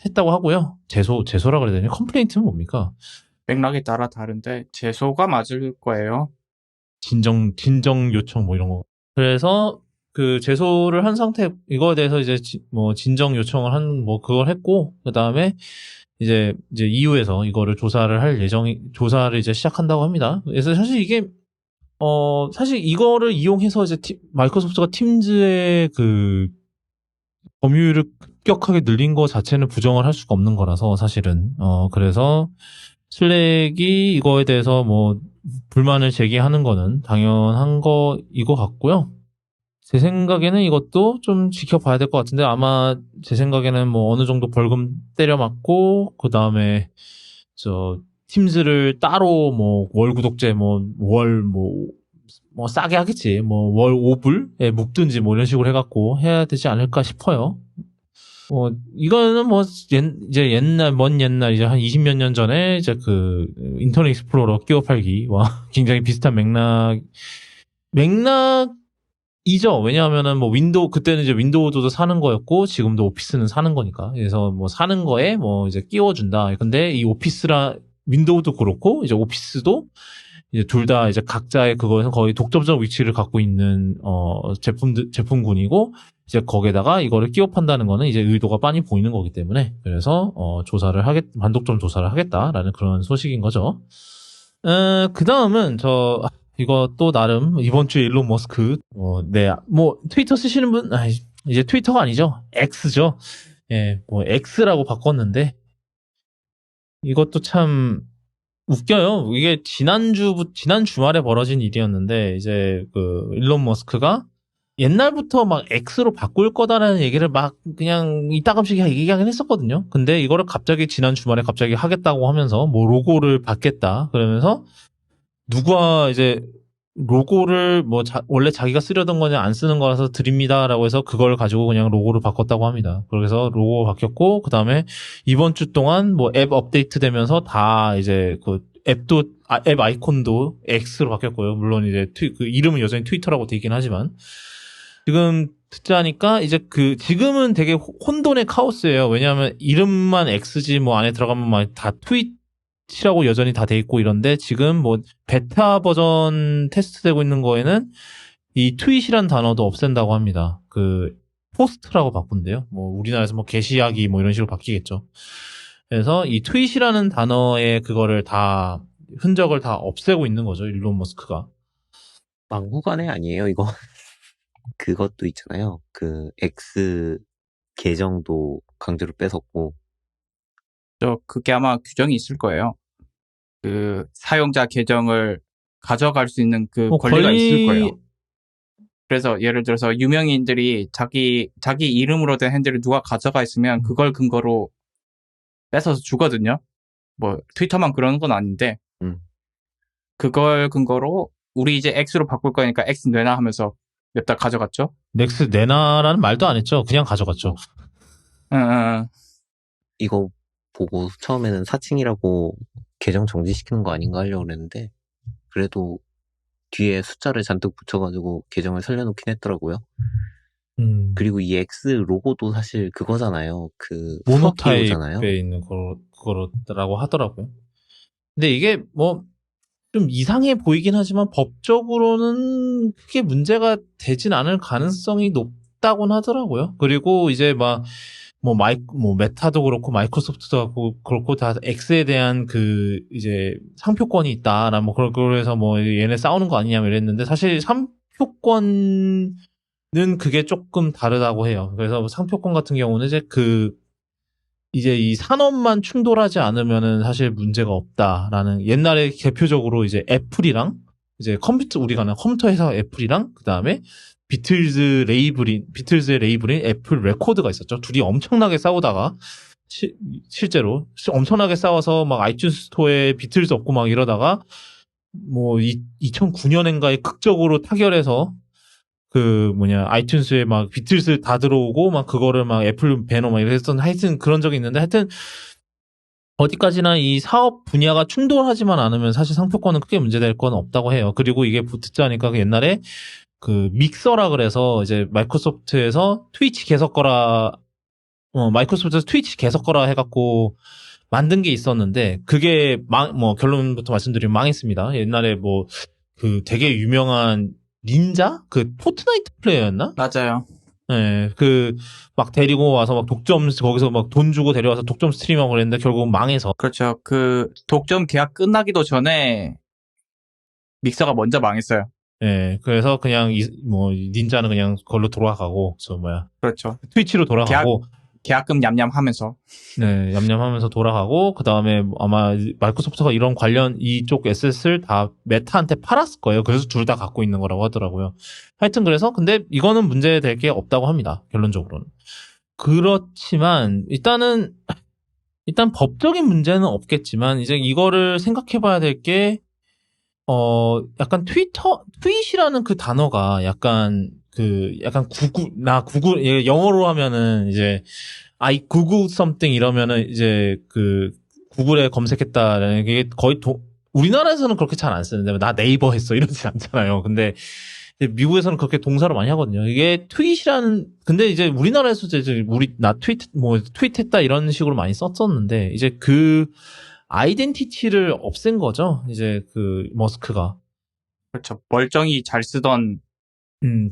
했다고 하고요. 제소라 그래야 되나? 컴플레인트는 뭡니까? 맥락에 따라 다른데 제소가 맞을 거예요. 진정 요청 뭐 이런 거. 그래서 그 제소를 한 상태 이거에 대해서 이제 뭐 진정 요청을 한 뭐 그걸 했고 그다음에 이제 이후에서 이거를 조사를 이제 시작한다고 합니다. 그래서 사실 이게 사실 이거를 이용해서 이제 마이크로소프트가 팀즈의 그 점유율을 급격하게 늘린 거 자체는 부정을 할 수가 없는 거라서 사실은 그래서 슬랙이 이거에 대해서 뭐 불만을 제기하는 거는 당연한 거이고 같고요. 제 생각에는 이것도 좀 지켜봐야 될 것 같은데 아마 제 생각에는 뭐 어느 정도 벌금 때려 맞고 그 다음에 팀즈를 따로 뭐 월 구독제 뭐 월 뭐 싸게 하겠지 뭐 월 5불에 묶든지 뭐 이런 식으로 해갖고 해야 되지 않을까 싶어요. 이거는 뭐 이제 먼 옛날 이제 한 20몇 년 전에 이제 그 인터넷 익스플로러 끼워 팔기와 굉장히 비슷한 맥락이죠. 왜냐하면은 뭐 그때는 이제 윈도우도 사는 거였고 지금도 오피스는 사는 거니까. 그래서 뭐 사는 거에 뭐 이제 끼워준다. 근데 이 윈도우도 그렇고 이제 오피스도 이제 둘 다 이제 각자의 그거에서 거의 독점적 위치를 갖고 있는 제품군이고 이제 거기에다가 이거를 끼워 판다는 거는 이제 의도가 빤히 보이는 거기 때문에 그래서 반독점 조사를 하겠다라는 그런 소식인 거죠. 그 다음은 이거 또 나름 이번 주에 일론 머스크 뭐 트위터 쓰시는 분 이제 트위터가 아니죠. X죠. 예, 뭐 X라고 바꿨는데 이것도 참 웃겨요. 이게 지난 주말에 벌어진 일이었는데 이제 그 일론 머스크가 옛날부터 막 X로 바꿀 거다라는 얘기를 막 그냥 이따금씩 얘기하긴 했었거든요. 근데 이거를 갑자기 지난 주말에 갑자기 하겠다고 하면서 뭐 로고를 받겠다 그러면서 누가 이제 로고를 뭐 원래 자기가 쓰려던 거냐 안 쓰는 거라서 드립니다라고 해서 그걸 가지고 그냥 로고를 바꿨다고 합니다. 그래서 로고가 바뀌었고 그다음에 이번 주 동안 뭐 앱 업데이트 되면서 다 이제 그 앱 아이콘도 X로 바뀌었고요. 물론 이제 그 이름은 여전히 트위터라고 돼 있긴 하지만 지금 듣자니까 이제 지금은 되게 혼돈의 카오스예요. 왜냐하면 이름만 X지 뭐 안에 들어가면 막 다 트윗이라고 여전히 다 돼 있고 이런데 지금 뭐 베타 버전 테스트되고 있는 거에는 이 트윗이란 단어도 없앤다고 합니다. 그 포스트라고 바꾼대요. 뭐 우리나라에서 뭐 게시하기 뭐 이런 식으로 바뀌겠죠. 그래서 이 트윗이라는 단어의 그거를 다 흔적을 다 없애고 있는 거죠. 일론 머스크가. 막무가내 아니에요 이거. 그것도 있잖아요. 그 X 계정도 강제로 뺏었고. 그게 아마 규정이 있을 거예요. 그 사용자 계정을 가져갈 수 있는 그 권리가 있을 거예요. 그래서 예를 들어서 유명인들이 자기 이름으로 된 핸들을 누가 가져가 있으면 그걸 근거로 뺏어서 주거든요. 뭐 트위터만 그러는 건 아닌데 그걸 근거로 우리 이제 X로 바꿀 거니까 X 내놔 하면서 냅다 가져갔죠. 넥스 내놔라는 말도 안 했죠. 그냥 가져갔죠. 이거 보고 처음에는 사칭이라고 계정 정지시키는 거 아닌가 하려고 그랬는데 그래도 뒤에 숫자를 잔뜩 붙여가지고 계정을 살려놓긴 했더라고요. 그리고 이 X 로고도 사실 그거잖아요. 그 모노타입에 있는 그거라고 하더라고요. 근데 이게 뭐 좀 이상해 보이긴 하지만 법적으로는 크게 문제가 되진 않을 가능성이 높다고는 하더라고요. 그리고 이제 뭐 메타도 그렇고 마이크로소프트도 그렇고 다 X에 대한 그 이제 상표권이 있다. 뭐 그래서 뭐 얘네 싸우는 거 아니냐 이랬는데 사실 상표권은 그게 조금 다르다고 해요. 그래서 상표권 같은 경우는 이제 이 산업만 충돌하지 않으면은 사실 문제가 없다라는 옛날에 대표적으로 이제 애플이랑 이제 우리가 아는 컴퓨터 회사 애플이랑 그 다음에 비틀즈의 레이블인 애플 레코드가 있었죠. 둘이 엄청나게 싸우다가 실제로 엄청나게 싸워서 막 아이튠스 스토어에 비틀즈 없고 막 이러다가 뭐 2009년인가에 극적으로 타결해서 아이튠스에 막 비틀스 다 들어오고 막 그거를 막 애플 배너 막 이랬던 하여튼 그런 적이 있는데 하여튼 어디까지나 이 사업 분야가 충돌하지만 않으면 사실 상표권은 크게 문제될 건 없다고 해요. 그리고 이게 듣자니까 옛날에 그 믹서라 그래서 이제 마이크로소프트에서 트위치 개석거라고 마이크로소프트에서 트위치 개석거라 해갖고 만든 게 있었는데 그게 결론부터 말씀드리면 망했습니다. 옛날에 그 되게 유명한 닌자? 그 포트나이트 플레이어였나? 맞아요. 네, 막 데리고 와서 거기서 막 돈 주고 데려와서 독점 스트리머고 그랬는데 결국은 망해서. 그렇죠. 그 독점 계약 끝나기도 전에 믹서가 먼저 망했어요. 예, 그래서 그냥 닌자는 그냥 그걸로 돌아가고, 그렇죠. 트위치로 돌아가고, 계약금 냠냠하면서. 네, 얌얌하면서 돌아가고, 그 다음에 아마 마이크로소프트가 이런 이쪽 에셋을 다 메타한테 팔았을 거예요. 그래서 둘 다 갖고 있는 거라고 하더라고요. 하여튼 그래서, 근데 이거는 문제될 게 없다고 합니다. 결론적으로는. 그렇지만, 일단 법적인 문제는 없겠지만, 이제 이거를 생각해 봐야 될 게, 약간 트윗이라는 그 단어가 약간 구글, 영어로 하면은 이제, I Google something 이러면은 이제 구글에 검색했다라는 게 거의 우리나라에서는 그렇게 잘 안 쓰는데, 나 네이버 했어 이러지 않잖아요. 근데 이제 미국에서는 그렇게 동사로 많이 하거든요. 이게 근데 이제 우리나라에서 이제 트윗했다 이런 식으로 많이 썼었는데, 이제 아이덴티티를 없앤 거죠. 이제 머스크가. 그렇죠. 멀쩡히 잘 쓰던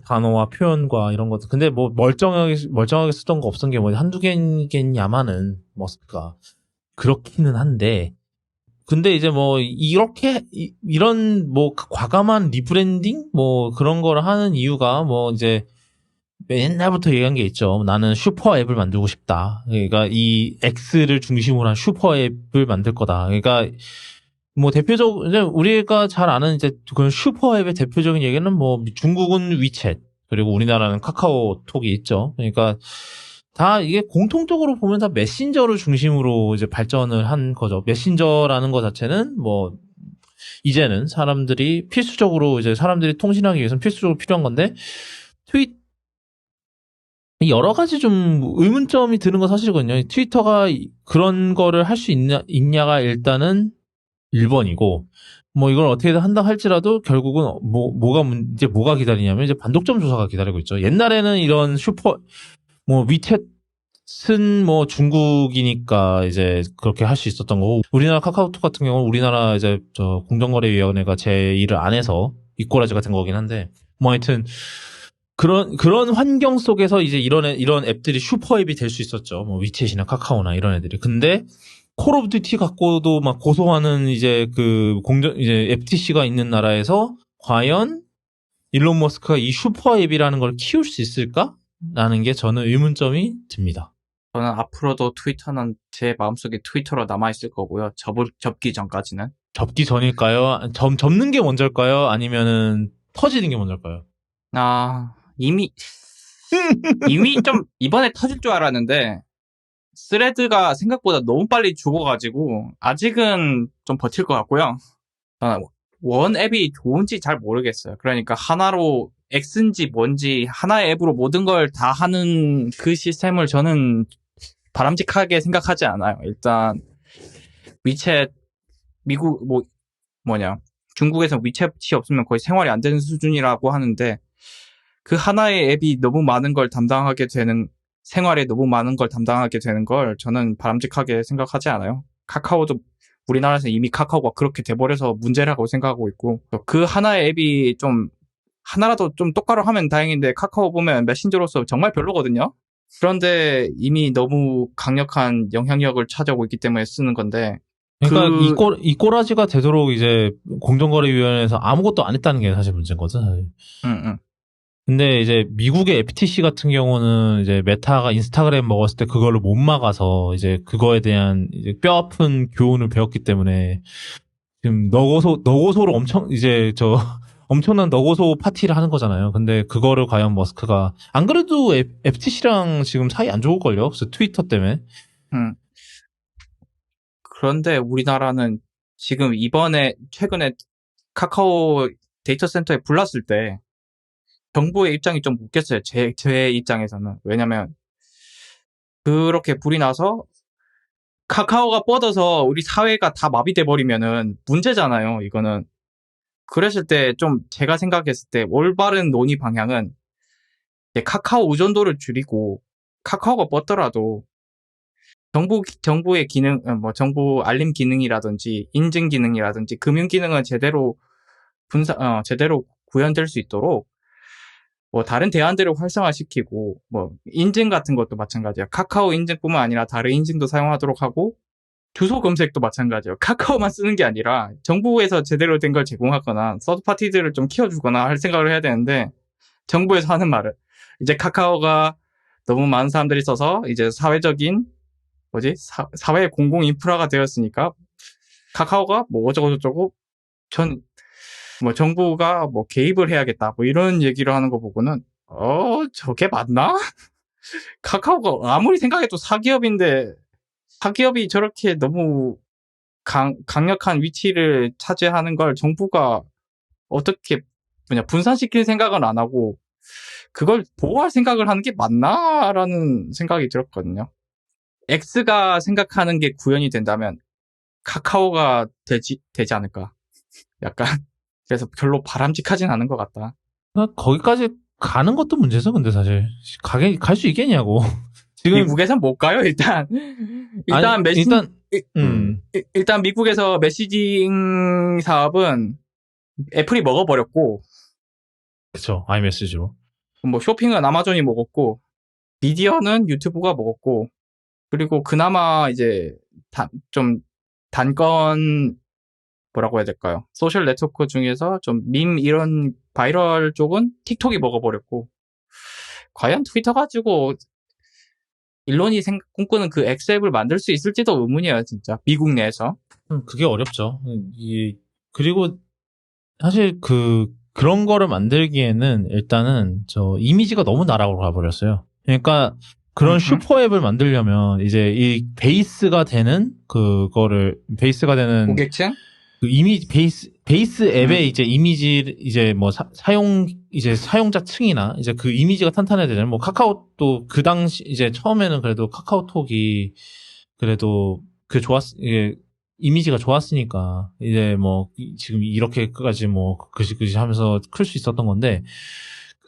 단어와 표현과 이런 것들. 근데 멀쩡하게 쓰던 거 없은 게 한두 개겠냐마는 머스크가. 그렇기는 한데. 근데 이제 이런 과감한 리브랜딩? 그런 걸 하는 이유가 이제 옛날부터 얘기한 게 있죠. 나는 슈퍼 앱을 만들고 싶다. 그러니까 이 X를 중심으로 한 슈퍼 앱을 만들 거다. 그러니까 대표적으로 우리가 잘 아는 이제 그런 슈퍼 앱의 대표적인 얘기는 중국은 위챗, 그리고 우리나라는 카카오톡이 있죠. 그러니까 다 이게 공통적으로 보면 다 메신저를 중심으로 이제 발전을 한 거죠. 메신저라는 것 자체는 이제는 사람들이 통신하기 위해서는 필수적으로 필요한 건데, 여러 가지 좀 의문점이 드는 건 사실이거든요. 트위터가 그런 거를 할 수 있냐가 일단은 1번이고, 이걸 어떻게든 한다 할지라도 결국은 이제 뭐가 기다리냐면 이제 반독점 조사가 기다리고 있죠. 옛날에는 이런 위챗은 중국이니까 이제 그렇게 할 수 있었던 거고, 우리나라 카카오톡 같은 경우는 우리나라 이제 공정거래위원회가 제의를 안 해서 이꼬라지가 된 거긴 한데, 하여튼 그런 환경 속에서 이제 이런 앱들이 슈퍼 앱이 될 수 있었죠. 위챗이나 카카오나 이런 애들이. 근데 콜 오브 듀티 갖고도 막 고소하는 이제 이제 FTC가 있는 나라에서 과연 일론 머스크가 이 슈퍼 앱이라는 걸 키울 수 있을까라는 게 저는 의문점이 듭니다. 저는 앞으로도 트위터는 제 마음속에 트위터로 남아있을 거고요. 접기 전까지는. 접기 전일까요? 접는 게 먼저일까요? 아니면은 터지는 게 먼저일까요? 이미 좀 이번에 터질 줄 알았는데, 스레드가 생각보다 너무 빨리 죽어가지고 아직은 좀 버틸 것 같고요. 원 앱이 좋은지 잘 모르겠어요. 그러니까 하나로 X인지 뭔지 하나의 앱으로 모든 걸 다 하는 그 시스템을 저는 바람직하게 생각하지 않아요. 일단 위챗, 미국 중국에서 위챗이 없으면 거의 생활이 안 되는 수준이라고 하는데, 그 하나의 앱이 너무 많은 걸 생활에 너무 많은 걸 담당하게 되는 걸 저는 바람직하게 생각하지 않아요. 카카오도 우리나라에서 이미 카카오가 그렇게 돼버려서 문제라고 생각하고 있고, 그 하나의 앱이 하나라도 좀 똑바로 하면 다행인데, 카카오 보면 메신저로서 정말 별로거든요. 그런데 이미 너무 강력한 영향력을 차지하고 있기 때문에 쓰는 건데. 그러니까 이 꼬라지가 되도록 이제 공정거래위원회에서 아무것도 안 했다는 게 사실 문제인 거죠. 근데 이제 미국의 FTC 같은 경우는 이제 메타가 인스타그램 먹었을 때 그걸로 못 막아서 이제 그거에 대한 이제 뼈아픈 교훈을 배웠기 때문에 지금 너고소로 엄청난 너고소 파티를 하는 거잖아요. 근데 그거를 과연 머스크가, 안 그래도 FTC랑 지금 사이 안 좋을걸요? 그래서 트위터 때문에. 그런데 우리나라는 지금 최근에 카카오 데이터 센터에 불났을 때 정부의 입장이 좀 웃겼어요. 제 입장에서는. 왜냐면 그렇게 불이 나서 카카오가 뻗어서 우리 사회가 다 마비돼 버리면은 문제잖아요. 이거는. 그랬을 때 좀 제가 생각했을 때 올바른 논의 방향은 카카오 의존도를 줄이고, 카카오가 뻗더라도 정부의 기능, 뭐 정부 알림 기능이라든지 인증 기능이라든지 금융 기능은 제대로 구현될 수 있도록 뭐 다른 대안들을 활성화시키고 뭐 인증 같은 것도 마찬가지야. 카카오 인증뿐만 아니라 다른 인증도 사용하도록 하고 주소 검색도 마찬가지예요. 카카오만 쓰는 게 아니라 정부에서 제대로 된 걸 제공하거나 서드 파티들을 좀 키워주거나 할 생각을 해야 되는데 정부에서 하는 말은 이제 카카오가 너무 많은 사람들이 써서 이제 사회적인 사회 공공 인프라가 되었으니까 카카오가 뭐 어쩌고저쩌고 뭐 정부가 뭐 개입을 해야겠다 뭐 이런 얘기를 하는 거 보고는 저게 맞나? 카카오가 아무리 생각해도 사기업인데 사기업이 저렇게 너무 강력한 위치를 차지하는 걸 정부가 어떻게 분산시킬 생각은 안 하고 그걸 보호할 생각을 하는 게 맞나라는 생각이 들었거든요. X가 생각하는 게 구현이 된다면 카카오가 되지 않을까. 약간 그래서 별로 바람직하진 않은 것 같다. 거기까지 가는 것도 문제죠, 근데 사실. 갈 수 있겠냐고. 지금. 미국에선 못 가요, 일단. 일단 미국에서 메시징 사업은 애플이 먹어버렸고. 그쵸, 아이메시지로. 뭐 쇼핑은 아마존이 먹었고, 미디어는 유튜브가 먹었고, 그리고 그나마 이제 좀 단건 뭐라고 해야 될까요? 소셜 네트워크 중에서 좀 밈 이런 바이럴 쪽은 틱톡이 먹어버렸고 과연 트위터 가지고 일론이 꿈꾸는 그 X앱을 만들 수 있을지도 의문이에요, 진짜. 미국 내에서. 그게 어렵죠. 그리고 사실 그런 거를 만들기에는 일단은 이미지가 너무 날아가 버렸어요. 그러니까 그런 슈퍼앱을 만들려면 이제 이 베이스가 되는 고객층? 그 베이스 앱의 이제 이미지, 이제 뭐 사용자층이나 이제 그 이미지가 탄탄해야 되잖아요. 뭐 카카오도 그 당시 이제 처음에는 그래도 카카오톡이 그래도 이게 이미지가 좋았으니까 이제 뭐 지금 이렇게까지 뭐 그지 하면서 클 수 있었던 건데,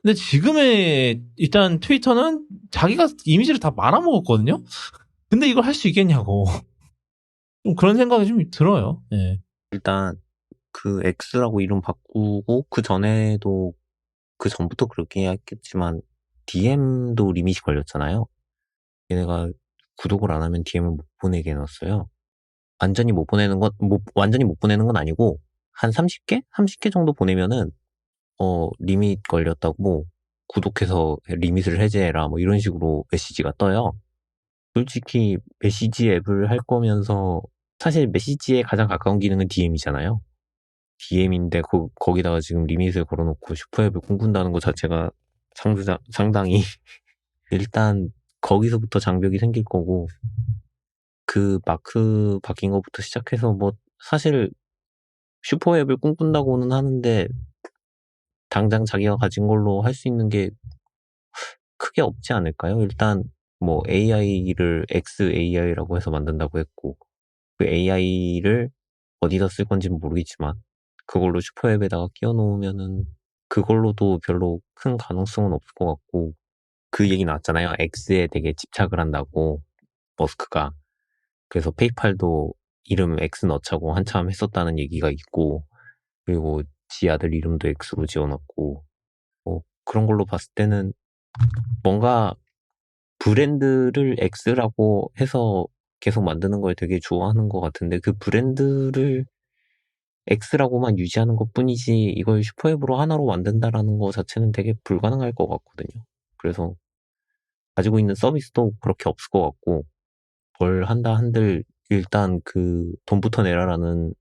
근데 지금의 일단 트위터는 자기가 이미지를 다 말아먹었거든요. 근데 이걸 할 수 있겠냐고. 좀 그런 생각이 좀 들어요. 예. 일단 그 X라고 이름 바꾸고 그 전부터 그렇게 했겠지만 DM도 리밋이 걸렸잖아요. 얘네가 구독을 안 하면 DM을 못 보내게 해놨어요. 완전히 못 보내는 건 아니고 한 30개 정도 보내면은 리밋 걸렸다고 구독해서 리밋을 해제해라 뭐 이런 식으로 메시지가 떠요. 솔직히 메시지 앱을 할 거면서 사실 메시지에 가장 가까운 기능은 DM이잖아요. DM인데 거기다가 지금 리밋을 걸어놓고 슈퍼앱을 꿈꾼다는 것 자체가 상당히 일단 거기서부터 장벽이 생길 거고, 그 마크 바뀐 것부터 시작해서 뭐 사실 슈퍼앱을 꿈꾼다고는 하는데 당장 자기가 가진 걸로 할 수 있는 게 크게 없지 않을까요? 일단 뭐 AI를 XAI라고 해서 만든다고 했고, 그 AI를 어디다 쓸 건지는 모르겠지만 그걸로 슈퍼앱에다가 끼워 놓으면은 그걸로도 별로 큰 가능성은 없을 것 같고, 그 얘기 나왔잖아요. X에 되게 집착을 한다고, 머스크가. 그래서 페이팔도 이름 X 넣자고 한참 했었다는 얘기가 있고, 그리고 지 아들 이름도 X로 지어놨고, 그런 걸로 봤을 때는 뭔가 브랜드를 X라고 해서 계속 만드는 걸 되게 좋아하는 것 같은데, 그 브랜드를 X라고만 유지하는 것 뿐이지 이걸 슈퍼앱으로 하나로 만든다라는 거 자체는 되게 불가능할 것 같거든요. 그래서 가지고 있는 서비스도 그렇게 없을 것 같고, 뭘 한다 한들 일단 그 돈부터 내라라는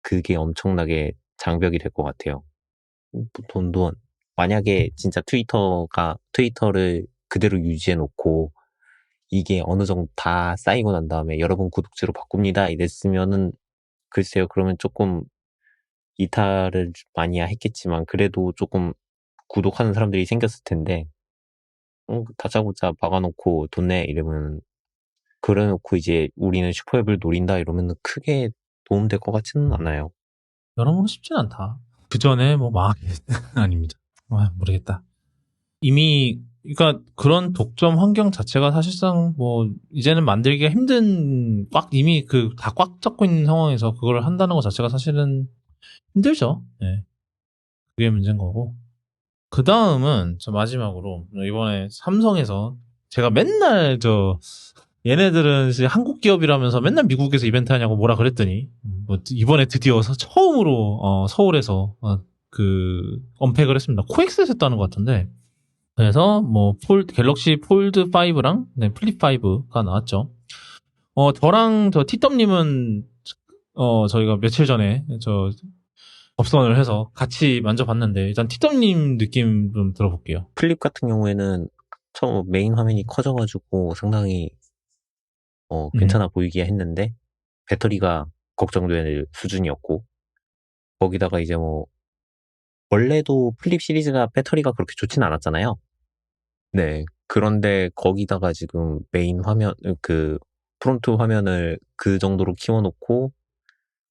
그게 엄청나게 장벽이 될 것 같아요. 돈도 만약에 진짜 트위터를 그대로 유지해 놓고 이게 어느 정도 다 쌓이고 난 다음에 여러분 구독자로 바꿉니다 이랬으면은 글쎄요, 그러면 조금 이탈을 많이 했겠지만 그래도 조금 구독하는 사람들이 생겼을 텐데, 다짜고짜 박아놓고 돈 내 이러면, 그래놓고 이제 우리는 슈퍼앱을 노린다 이러면 크게 도움될 것 같지는 않아요. 여러모로 쉽진 않다. 그 전에 뭐 아닙니다. 모르겠다. 이미 그러니까 그런 독점 환경 자체가 사실상 뭐 이제는 만들기가 힘든 이미 다 꽉 잡고 있는 상황에서 그걸 한다는 것 자체가 사실은 힘들죠. 예. 그게 문제인 거고. 그 다음은 저 마지막으로 이번에 삼성에서 제가 맨날 얘네들은 이제 한국 기업이라면서 맨날 미국에서 이벤트 하냐고 뭐라 그랬더니 뭐 이번에 드디어 처음으로 서울에서 언팩을 했습니다. 코엑스에서 했다는 것 같은데 그래서 뭐 갤럭시 폴드 5랑 플립 5가 나왔죠. 저랑 티덤님은 저희가 며칠 전에 접선을 해서 같이 만져봤는데 일단 티덤님 느낌 좀 들어볼게요. 플립 같은 경우에는 처음 메인 화면이 커져가지고 상당히 괜찮아 보이기야 했는데 배터리가 걱정될 수준이었고 거기다가 이제 뭐 원래도 플립 시리즈가 배터리가 그렇게 좋진 않았잖아요. 네. 그런데 거기다가 지금 메인 화면 프론트 화면을 그 정도로 키워놓고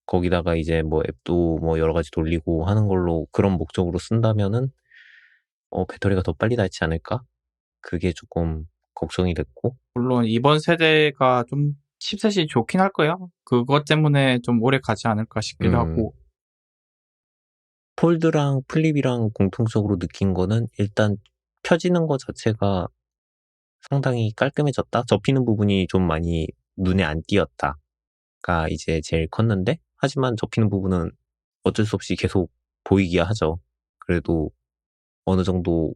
거기다가 이제 뭐 앱도 뭐 여러 가지 돌리고 하는 걸로 그런 목적으로 쓴다면은 배터리가 더 빨리 닳지 않을까? 그게 조금 걱정이 됐고. 물론 이번 세대가 좀 칩셋이 좋긴 할 거예요. 그것 때문에 좀 오래 가지 않을까 싶기도 하고. 폴드랑 플립이랑 공통적으로 느낀 거는 일단 펴지는 것 자체가 상당히 깔끔해졌다. 접히는 부분이 좀 많이 눈에 안 띄었다가 이제 제일 컸는데 하지만 접히는 부분은 어쩔 수 없이 계속 보이기야 하죠. 그래도 어느 정도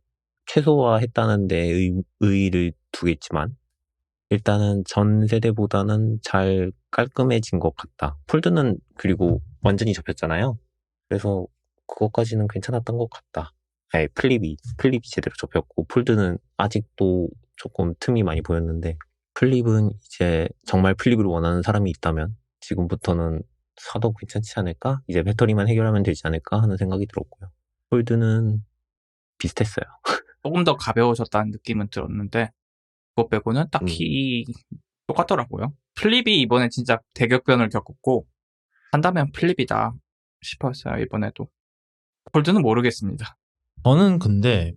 최소화했다는 데 의의를 두겠지만 일단은 전 세대보다는 잘 깔끔해진 것 같다. 폴드는 그리고 완전히 접혔잖아요. 그래서 그것까지는 괜찮았던 것 같다. 아니, 플립이 제대로 접혔고 폴드는 아직도 조금 틈이 많이 보였는데 플립은 이제 정말 플립을 원하는 사람이 있다면 지금부터는 사도 괜찮지 않을까? 이제 배터리만 해결하면 되지 않을까 하는 생각이 들었고요. 폴드는 비슷했어요. 조금 더 가벼워졌다는 느낌은 들었는데 그거 빼고는 딱히 똑같더라고요. 플립이 이번에 진짜 대격변을 겪었고 한다면 플립이다 싶었어요. 이번에도. 폴드는 모르겠습니다. 저는 근데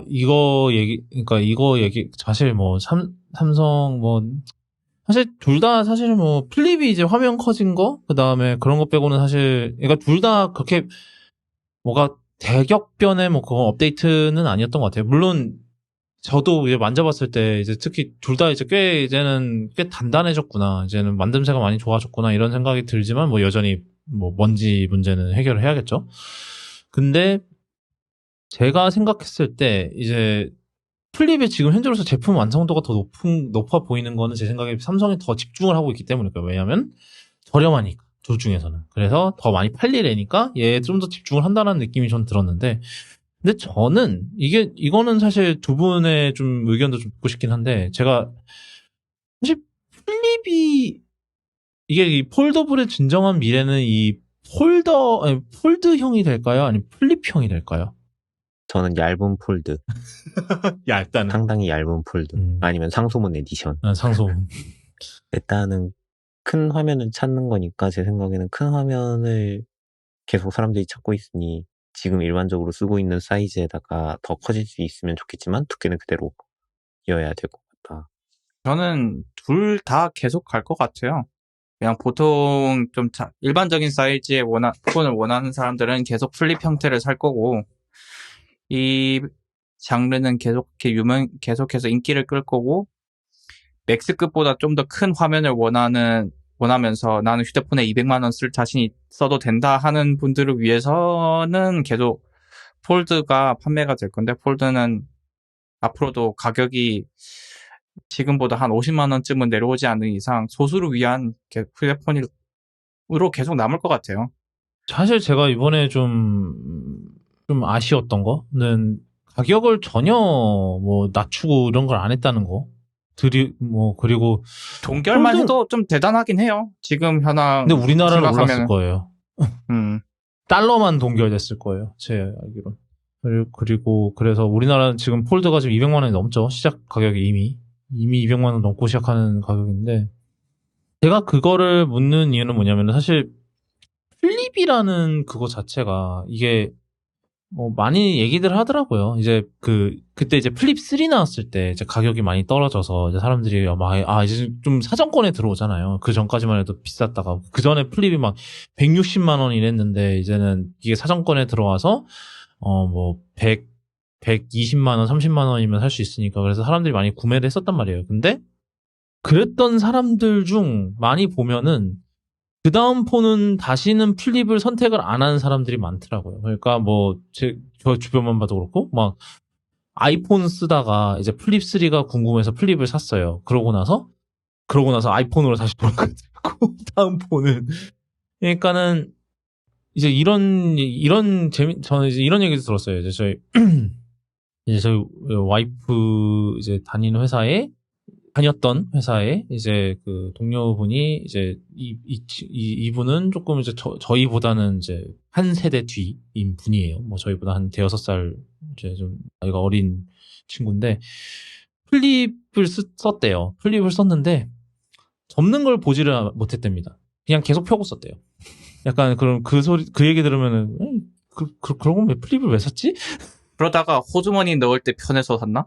이거 얘기 사실 뭐 삼성 뭐 사실 둘 다 사실은 뭐 플립이 이제 화면 커진 거 그다음에 그런 거 빼고는 사실 그러니까 둘 다 그렇게 뭐가 대격변의 뭐 그런 업데이트는 아니었던 것 같아요. 물론 저도 이제 만져봤을 때 이제 특히 둘 다 이제 이제는 꽤 단단해졌구나. 이제는 만듦새가 많이 좋아졌구나 이런 생각이 들지만 뭐 여전히 뭐 먼지 문제는 해결을 해야겠죠. 근데 제가 생각했을 때 이제 플립의 지금 현재로서 제품 완성도가 더 높아 보이는 거는 제 생각에 삼성이 더 집중을 하고 있기 때문일까요? 왜냐면 저렴하니까 둘 중에서는. 그래서 더 많이 팔리려니까 얘 좀 더 집중을 한다는 느낌이 전 들었는데 근데 저는 이거는 사실 두 분의 좀 의견도 좀 듣고 싶긴 한데 제가 사실 플립이 이게 이 폴더블의 진정한 미래는 이 폴드형이 될까요? 아니면 플립형이 될까요? 저는 얇은 폴드. 일단은 상당히 얇은 폴드. 아니면 상소문 에디션. 상소문. 일단은 큰 화면을 찾는 거니까 제 생각에는 큰 화면을 계속 사람들이 찾고 있으니 지금 일반적으로 쓰고 있는 사이즈에다가 더 커질 수 있으면 좋겠지만 두께는 그대로여야 될 것 같다. 저는 둘 다 계속 갈 것 같아요. 그냥 보통 좀 일반적인 사이즈의 폰을 원하는 사람들은 계속 플립 형태를 살 거고 이 장르는 계속해서 인기를 끌 거고 맥스급보다 좀 더 큰 화면을 원하면서 나는 휴대폰에 200만 원 쓸 자신이 써도 된다 하는 분들을 위해서는 계속 폴드가 판매가 될 건데 폴드는 앞으로도 가격이 지금보다 한 50만 원쯤은 내려오지 않는 이상 소수를 위한 휴대폰으로 계속 남을 것 같아요. 사실 제가 이번에 좀 아쉬웠던 거는 가격을 전혀 뭐 낮추고 이런 걸 안 했다는 거. 그리고 동결만 해도 좀 대단하긴 해요. 지금 현황. 근데 우리나라는 몰랐을 거예요. 달러만 동결됐을 거예요. 제 알기로. 그리고 그래서 우리나라는 지금 폴드가 지금 200만 원이 넘죠. 시작 가격이 이미 200만 원 넘고 시작하는 가격인데 제가 그거를 묻는 이유는 뭐냐면 사실 플립이라는 그거 자체가 이게 많이 얘기들 하더라고요. 이제 그때 이제 플립 3 나왔을 때 이제 가격이 많이 떨어져서 이제 사람들이 이제 좀 사정권에 들어오잖아요. 그 전까지만 해도 비쌌다가 그 전에 플립이 막 160만 원 이랬는데 이제는 이게 사정권에 들어와서 120만 원, 30만 원이면 살 수 있으니까 그래서 사람들이 많이 구매를 했었단 말이에요. 근데 그랬던 사람들 중 많이 보면은 그 다음 폰은 다시는 플립을 선택을 안 하는 사람들이 많더라고요. 그러니까 저 주변만 봐도 그렇고, 막, 아이폰 쓰다가 이제 플립 3가 궁금해서 플립을 샀어요. 그러고 나서 아이폰으로 다시 돌아가고, 다음 폰은. 그러니까는, 이제 저는 이제 이런 얘기도 들었어요. 이제 저희 와이프 이제 다녔던 회사에 이제 그 동료분이 이제 이분은 조금 이제 저희보다는 이제 한 세대 뒤인 분이에요. 뭐 저희보다 한 대여섯 살 이제 좀 나이가 어린 친구인데 플립을 썼대요. 플립을 썼는데 접는 걸 보지를 못했답니다. 그냥 계속 펴고 썼대요. 약간 그 얘기 들으면은 그러고 왜 플립을 왜 샀지? 그러다가 호주머니 넣을 때 편해서 샀나?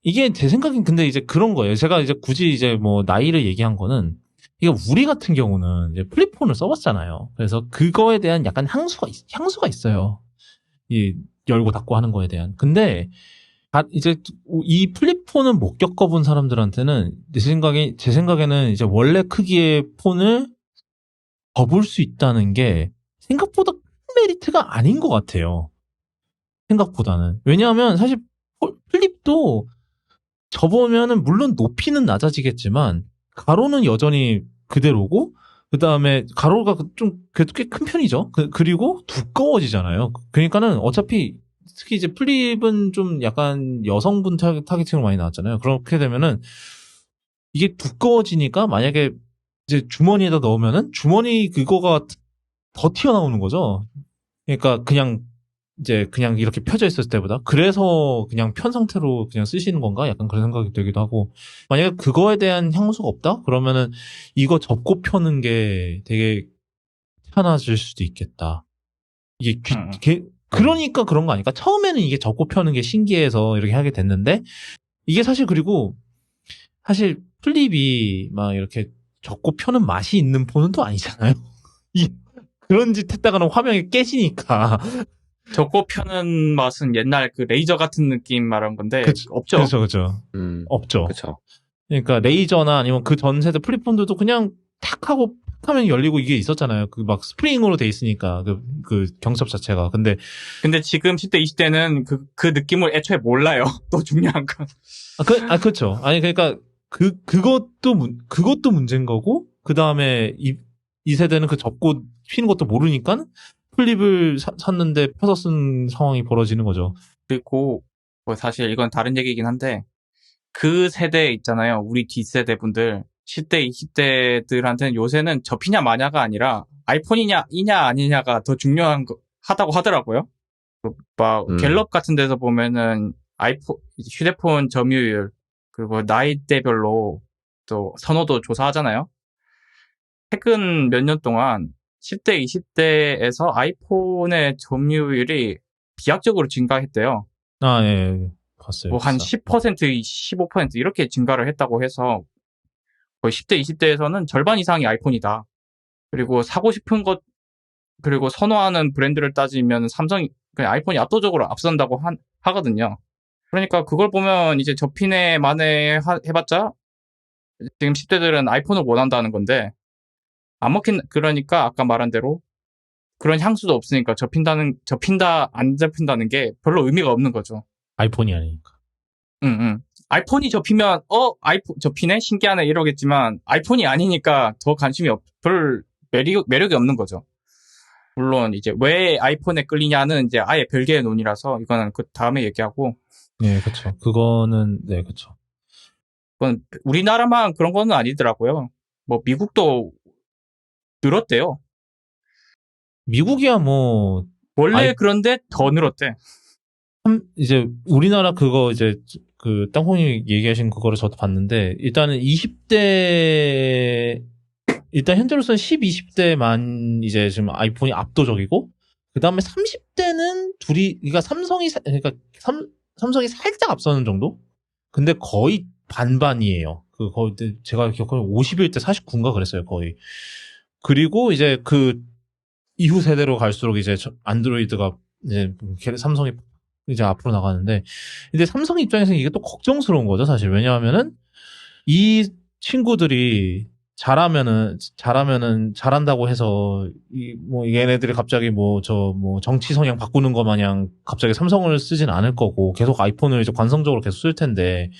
이게 제 생각엔 근데 이제 그런 거예요. 제가 이제 굳이 이제 뭐 나이를 얘기한 거는 이게 우리 같은 경우는 이제 플립폰을 써봤잖아요. 그래서 그거에 대한 약간 향수가 있어요. 이 열고 닫고 하는 거에 대한. 근데 이제 이 플립폰은 못 겪어본 사람들한테는 제 생각에는 이제 원래 크기의 폰을 접을 수 있다는 게 생각보다 큰 메리트가 아닌 것 같아요. 생각보다는. 왜냐하면 사실 플립도 접으면은 물론 높이는 낮아지겠지만 가로는 여전히 그대로고 그 다음에 가로가 좀 그래도 꽤 큰 편이죠. 그리고 두꺼워지잖아요. 그러니까는 어차피 특히 이제 플립은 좀 약간 여성분 타겟팅으로 많이 나왔잖아요. 그렇게 되면은 이게 두꺼워지니까 만약에 이제 주머니에다 넣으면은 주머니 그거가 더 튀어나오는 거죠. 그러니까 그냥 이렇게 펴져 있었을 때보다 그래서 그냥 편 상태로 그냥 쓰시는 건가? 약간 그런 생각이 들기도 하고 만약에 그거에 대한 향수가 없다? 그러면은 이거 접고 펴는 게 되게 편해질 수도 있겠다. 이게 그러니까 그런 거 아닐까? 처음에는 이게 접고 펴는 게 신기해서 이렇게 하게 됐는데 이게 사실 플립이 막 이렇게 접고 펴는 맛이 있는 폰은 또 아니잖아요. 그런 짓 했다가는 화면이 깨지니까. 접고 펴는 맛은 옛날 그 레이저 같은 느낌 말한 건데 없죠. 그렇죠. 없죠. 그쵸. 그러니까 레이저나 아니면 그 전 세대 플립폰들도 그냥 탁 하고 하면 열리고 이게 있었잖아요. 그 막 스프링으로 돼 있으니까 그 경첩 자체가. 근데 지금 10대, 20대는 그 느낌을 애초에 몰라요. 또 중요한 건. 그렇죠. 아니 그러니까 그것도 문제인 거고 그 다음에 이 세대는 그 접고 휘는 것도 모르니까 플립을 샀는데 펴서 쓴 상황이 벌어지는 거죠. 그리고 뭐 사실 이건 다른 얘기긴 한데 그 세대 있잖아요. 우리 뒷세대 분들 10대, 20대들한테는 요새는 접히냐 마냐가 아니라 아이폰이냐 아니냐가 더 하다고 하더라고요. 막 갤럽 같은 데서 보면은 휴대폰 점유율 그리고 나이대별로 또 선호도 조사하잖아요. 최근 몇 년 동안 10대, 20대에서 아이폰의 점유율이 비약적으로 증가했대요. 예. 봤어요. 뭐 한 10%, 15% 이렇게 증가를 했다고 해서 거의 10대, 20대에서는 절반 이상이 아이폰이다. 그리고 사고 싶은 것, 그리고 선호하는 브랜드를 따지면 그냥 아이폰이 압도적으로 앞선다고 하거든요. 그러니까 그걸 보면 이제 접히네 마네 해봤자 지금 10대들은 아이폰을 원한다는 건데 그러니까 아까 말한 대로 그런 향수도 없으니까 안 접힌다는 게 별로 의미가 없는 거죠. 아이폰이 아니니까. 아이폰이 접히면 아이폰 접히네 신기하네 이러겠지만 아이폰이 아니니까 더 별 매력이 없는 거죠. 물론 이제 왜 아이폰에 끌리냐는 이제 아예 별개의 논의라서 이거는 그 다음에 얘기하고. 네, 그렇죠. 그거는 네, 그렇죠. 그건 우리나라만 그런 거는 아니더라고요. 뭐 미국도 늘었대요. 미국이야 뭐 원래 그런데 더 늘었대. 이제 우리나라 그거 이제 그 땅콩이 얘기하신 그거를 저도 봤는데 일단은 20대 일단 현재로서는 10, 20대만 이제 지금 아이폰이 압도적이고 그 다음에 30대는 그러니까 삼성이 살짝 앞서는 정도? 근데 거의 반반이에요. 거의 제가 기억하는 51대 49인가 그랬어요, 거의. 그리고 이제 그 이후 세대로 갈수록 이제 안드로이드가 이제 삼성이 이제 앞으로 나가는데, 근데 삼성 입장에서는 이게 또 걱정스러운 거죠, 사실. 왜냐하면은 이 친구들이 잘한다고 해서 얘네들이 갑자기 정치 성향 바꾸는 거 마냥 갑자기 삼성을 쓰진 않을 거고 계속 아이폰을 이제 관성적으로 계속 쓸 텐데,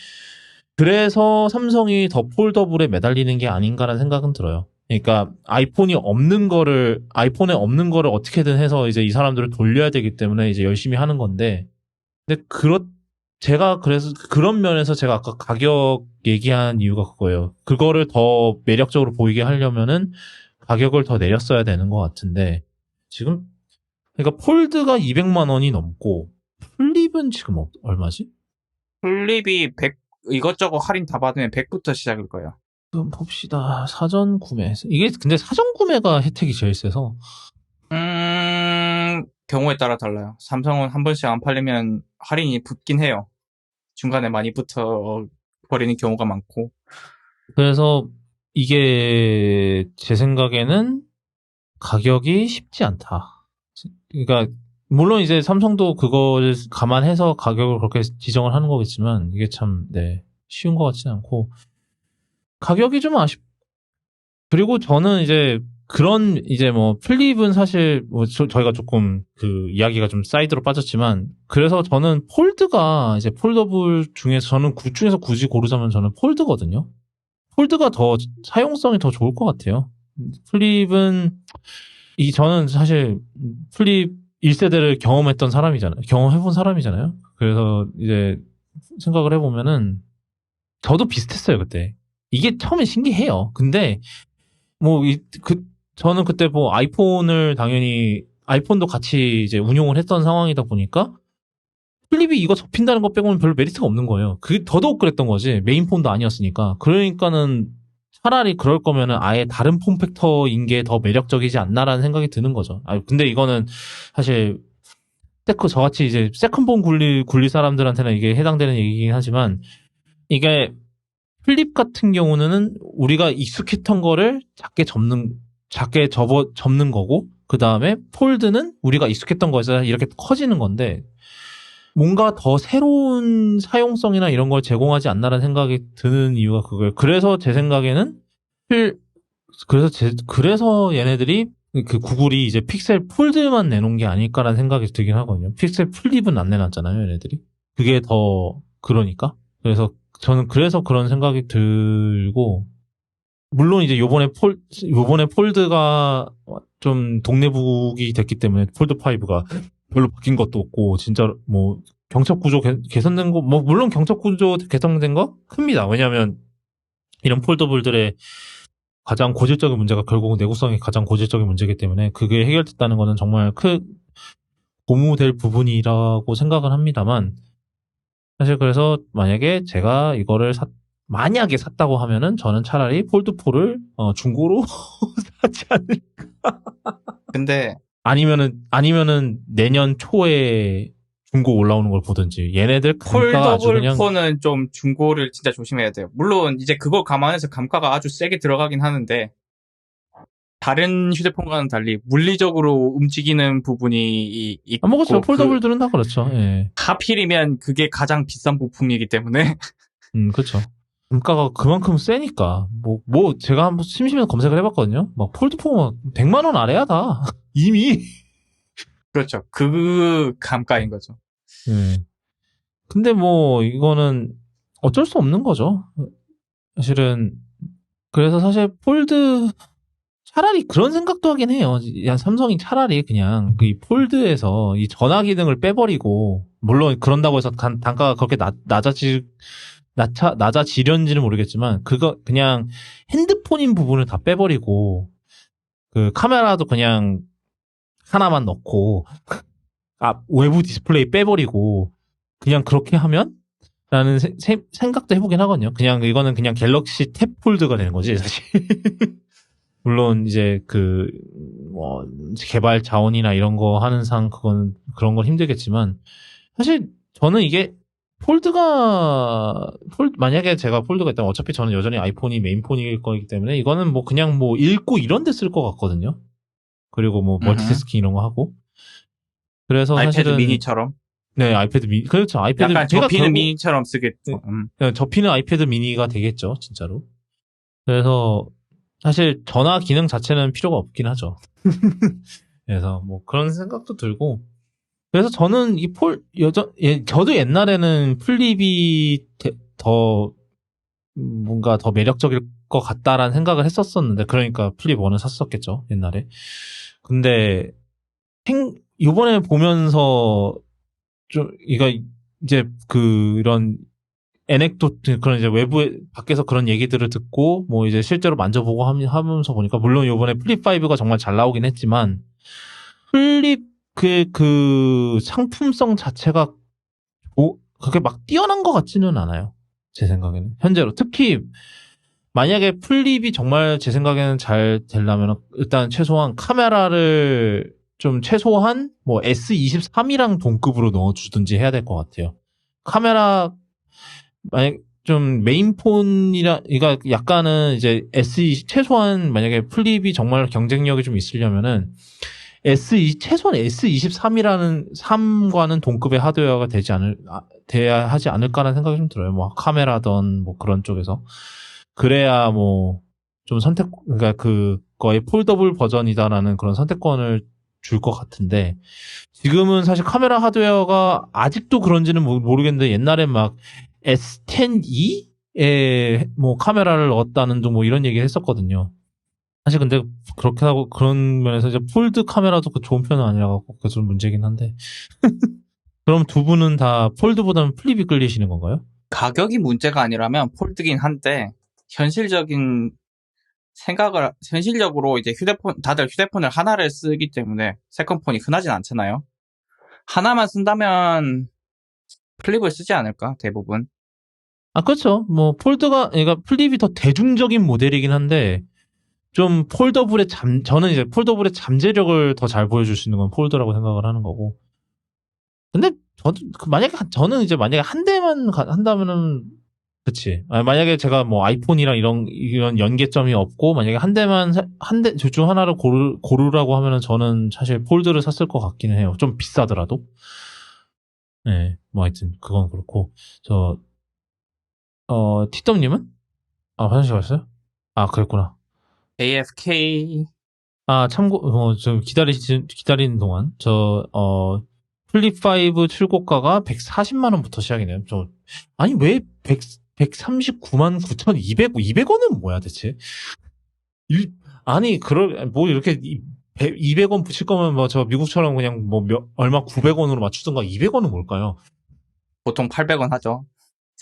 그래서 삼성이 더 폴더블에 매달리는 게 아닌가라는 생각은 들어요. 그러니까 아이폰에 없는 거를 어떻게든 해서 이제 이 사람들을 돌려야 되기 때문에 이제 열심히 하는 건데, 근데 제가 그래서 그런 면에서 제가 아까 가격 얘기한 이유가 그거예요. 그거를 더 매력적으로 보이게 하려면은 가격을 더 내렸어야 되는 것 같은데, 지금 그러니까 폴드가 200만 원이 넘고 플립은 지금 얼마지? 플립이 100 이것저것 할인 다 받으면 100부터 시작일 거예요. 그럼 봅시다. 사전 구매. 이게 근데 사전 구매가 혜택이 제일 세서. 경우에 따라 달라요. 삼성은 한 번씩 안 팔리면 할인이 붙긴 해요. 중간에 많이 붙어 버리는 경우가 많고. 그래서 이게 제 생각에는 가격이 쉽지 않다. 그러니까 물론 이제 삼성도 그걸 감안해서 가격을 그렇게 지정을 하는 거겠지만, 이게 참 쉬운 것 같지는 않고 가격이 좀 그리고 저는 이제 그런 이제 플립은 사실 저희가 조금 그 이야기가 좀 사이드로 빠졌지만, 그래서 저는 폴드가 이제 폴더블 중에서 저는 그 중에서 굳이 고르자면 저는 폴드거든요. 폴드가 더 사용성이 더 좋을 것 같아요. 플립은 저는 사실 플립 1세대를 경험해본 사람이잖아요. 그래서 이제 생각을 해보면은 저도 비슷했어요, 그때. 이게 처음에 신기해요. 근데 저는 그때 아이폰도 같이 이제 운용을 했던 상황이다 보니까 플립이 이거 접힌다는 것 빼고는 별로 메리트가 없는 거예요. 그게 더더욱 그랬던 거지. 메인폰도 아니었으니까. 그러니까는 차라리 그럴 거면은 아예 다른 폼팩터인 게 더 매력적이지 않나라는 생각이 드는 거죠. 근데 이거는 사실 저같이 이제 세컨폰 굴릴 사람들한테는 이게 해당되는 얘기긴 하지만, 이게 플립 같은 경우는 우리가 익숙했던 거를 작게 접는 거고, 그 다음에 폴드는 우리가 익숙했던 거에서 이렇게 커지는 건데, 뭔가 더 새로운 사용성이나 이런 걸 제공하지 않나라는 생각이 드는 이유가 그거예요. 그래서 제 생각에는 그래서 얘네들이 그 구글이 이제 픽셀 폴드만 내놓은 게 아닐까라는 생각이 들긴 하거든요. 픽셀 플립은 안 내놨잖아요, 얘네들이. 그게 더 그러니까. 그래서 저는 그런 생각이 들고, 물론 이제 요번에 폴드가 좀 동네북이 됐기 때문에 폴드 5가 별로 바뀐 것도 없고, 진짜 경첩 구조 개선된 거, 물론 경첩 구조 개선된 거 큽니다. 왜냐하면 이런 폴더블들의 가장 고질적인 문제가 결국은 내구성이 가장 고질적인 문제이기 때문에 그게 해결됐다는 거는 정말 고무될 부분이라고 생각을 합니다만, 사실 그래서 만약에 제가 이거를 만약에 샀다고 하면은 저는 차라리 폴드4를 중고로 사지 않을까. 근데 아니면은 내년 초에 중고 올라오는 걸 보든지. 얘네들 감가가 아주 그냥 폴더블4는 좀 중고를 진짜 조심해야 돼요. 물론 이제 그걸 감안해서 감가가 아주 세게 들어가긴 하는데, 다른 휴대폰과는 달리 물리적으로 움직이는 부분이 있고, 그렇죠. 폴더블들은 다 그렇죠. 예. 하필이면 그게 가장 비싼 부품이기 때문에. 그렇죠. 감가가 그만큼 세니까. 제가 한번 심심해서 검색을 해봤거든요. 폴드4 100만 원 아래야 다. 이미. 그렇죠. 그 감가인 거죠. 예. 근데 이거는 어쩔 수 없는 거죠. 사실은. 그래서 사실 차라리 그런 생각도 하긴 해요. 삼성이 차라리 그냥 이 폴드에서 이 전화 기능을 빼버리고, 물론 그런다고 해서 단가가 그렇게 낮아지려는지는 모르겠지만, 그냥 핸드폰인 부분을 다 빼버리고, 그 카메라도 그냥 하나만 넣고, 외부 디스플레이 빼버리고, 그냥 그렇게 하면? 라는 생각도 해보긴 하거든요. 이거는 그냥 갤럭시 탭 폴드가 되는 거지, 사실. 물론 이제 뭐 개발 자원이나 이런 거 하는 상 그건 그런 건 힘들겠지만 사실 저는 이게 만약에 제가 폴드가 있다면 어차피 저는 여전히 아이폰이 메인폰일 거기 때문에 이거는 뭐 그냥 뭐 읽고 이런 데 쓸 것 같거든요. 그리고 뭐 멀티태스킹 이런 거 하고. 그래서 아이패드 사실은 미니처럼 네, 아이패드 미니. 그렇죠. 아이패드 약간 제가 접히는 결국 미니처럼 쓰겠죠. 그냥 접히는 아이패드 미니가 되겠죠, 진짜로. 그래서 사실 전화 기능 자체는 필요가 없긴 하죠. 그래서 뭐 그런 생각도 들고. 그래서 저는 저도 옛날에는 플립이 더 뭔가 더 매력적일 것 같다라는 생각을 했었었는데, 그러니까 플립 1을 샀었겠죠, 옛날에. 근데 요번에 보면서 좀 이거 이제 이런 에넥도트 그런 이제 외부에 밖에서 그런 얘기들을 듣고 뭐 이제 실제로 만져보고 하면서 보니까 물론 요번에 플립 5가 정말 잘 나오긴 했지만 플립 그 상품성 자체가 그렇게 막 뛰어난 것 같지는 않아요. 제 생각에는 현재로 특히 만약에 플립이 정말 제 생각에는 잘 되려면 일단 최소한 카메라를 좀 최소한 뭐 S23이랑 동급으로 넣어주든지 해야 될 것 같아요. 카메라 만약 좀 메인폰이라 그러니까 약간은 이제 최소한 만약에 플립이 정말 경쟁력이 좀 있으려면은 최소한 S23이라는 3과는 동급의 하드웨어가 돼야 하지 않을까라는 생각이 좀 들어요. 뭐 카메라든 뭐 그런 쪽에서 그래야 뭐 좀 그러니까 그거의 폴더블 버전이다라는 그런 선택권을 줄 것 같은데 지금은 사실 카메라 하드웨어가 아직도 그런지는 모르겠는데 옛날에 막 S10e에 뭐 카메라를 넣었다는 등 뭐 이런 얘기 했었거든요. 사실 근데 그렇게 하고 그런 면에서 이제 폴드 카메라도 그 좋은 편은 아니라고 그게 좀 문제긴 한데. 그럼 두 분은 다 폴드보다는 플립이 끌리시는 건가요? 가격이 문제가 아니라면 폴드긴 한데 현실적으로 이제 다들 휴대폰을 하나를 쓰기 때문에 세컨폰이 흔하진 않잖아요. 하나만 쓴다면 플립을 쓰지 않을까, 대부분. 아, 그렇죠. 뭐 그러니까 플립이 더 대중적인 모델이긴 한데 좀 저는 이제 폴더블의 잠재력을 더 잘 보여줄 수 있는 건 폴더라고 생각을 하는 거고. 근데 저는 이제 만약에 한 대만 한다면은 그치. 만약에 제가 뭐 아이폰이랑 이런 연계점이 없고 만약에 둘 중 하나를 고르라고 하면은 저는 사실 폴드를 샀을 것 같기는 해요. 좀 비싸더라도. 네, 뭐 하여튼 그건 그렇고 티덤님은? 아, 화장실 갔어요? 아, 그랬구나. AFK 참고, 기다리는 동안, 플립 5 출고가가 140만 원부터 시작이네요. 아니, 왜 139만 200원은 뭐야, 대체? 아니, 뭐, 이렇게, 200원 붙일 거면, 뭐, 미국처럼 그냥, 뭐, 얼마 900원으로 맞추던가, 200원은 뭘까요? 보통 800원 하죠.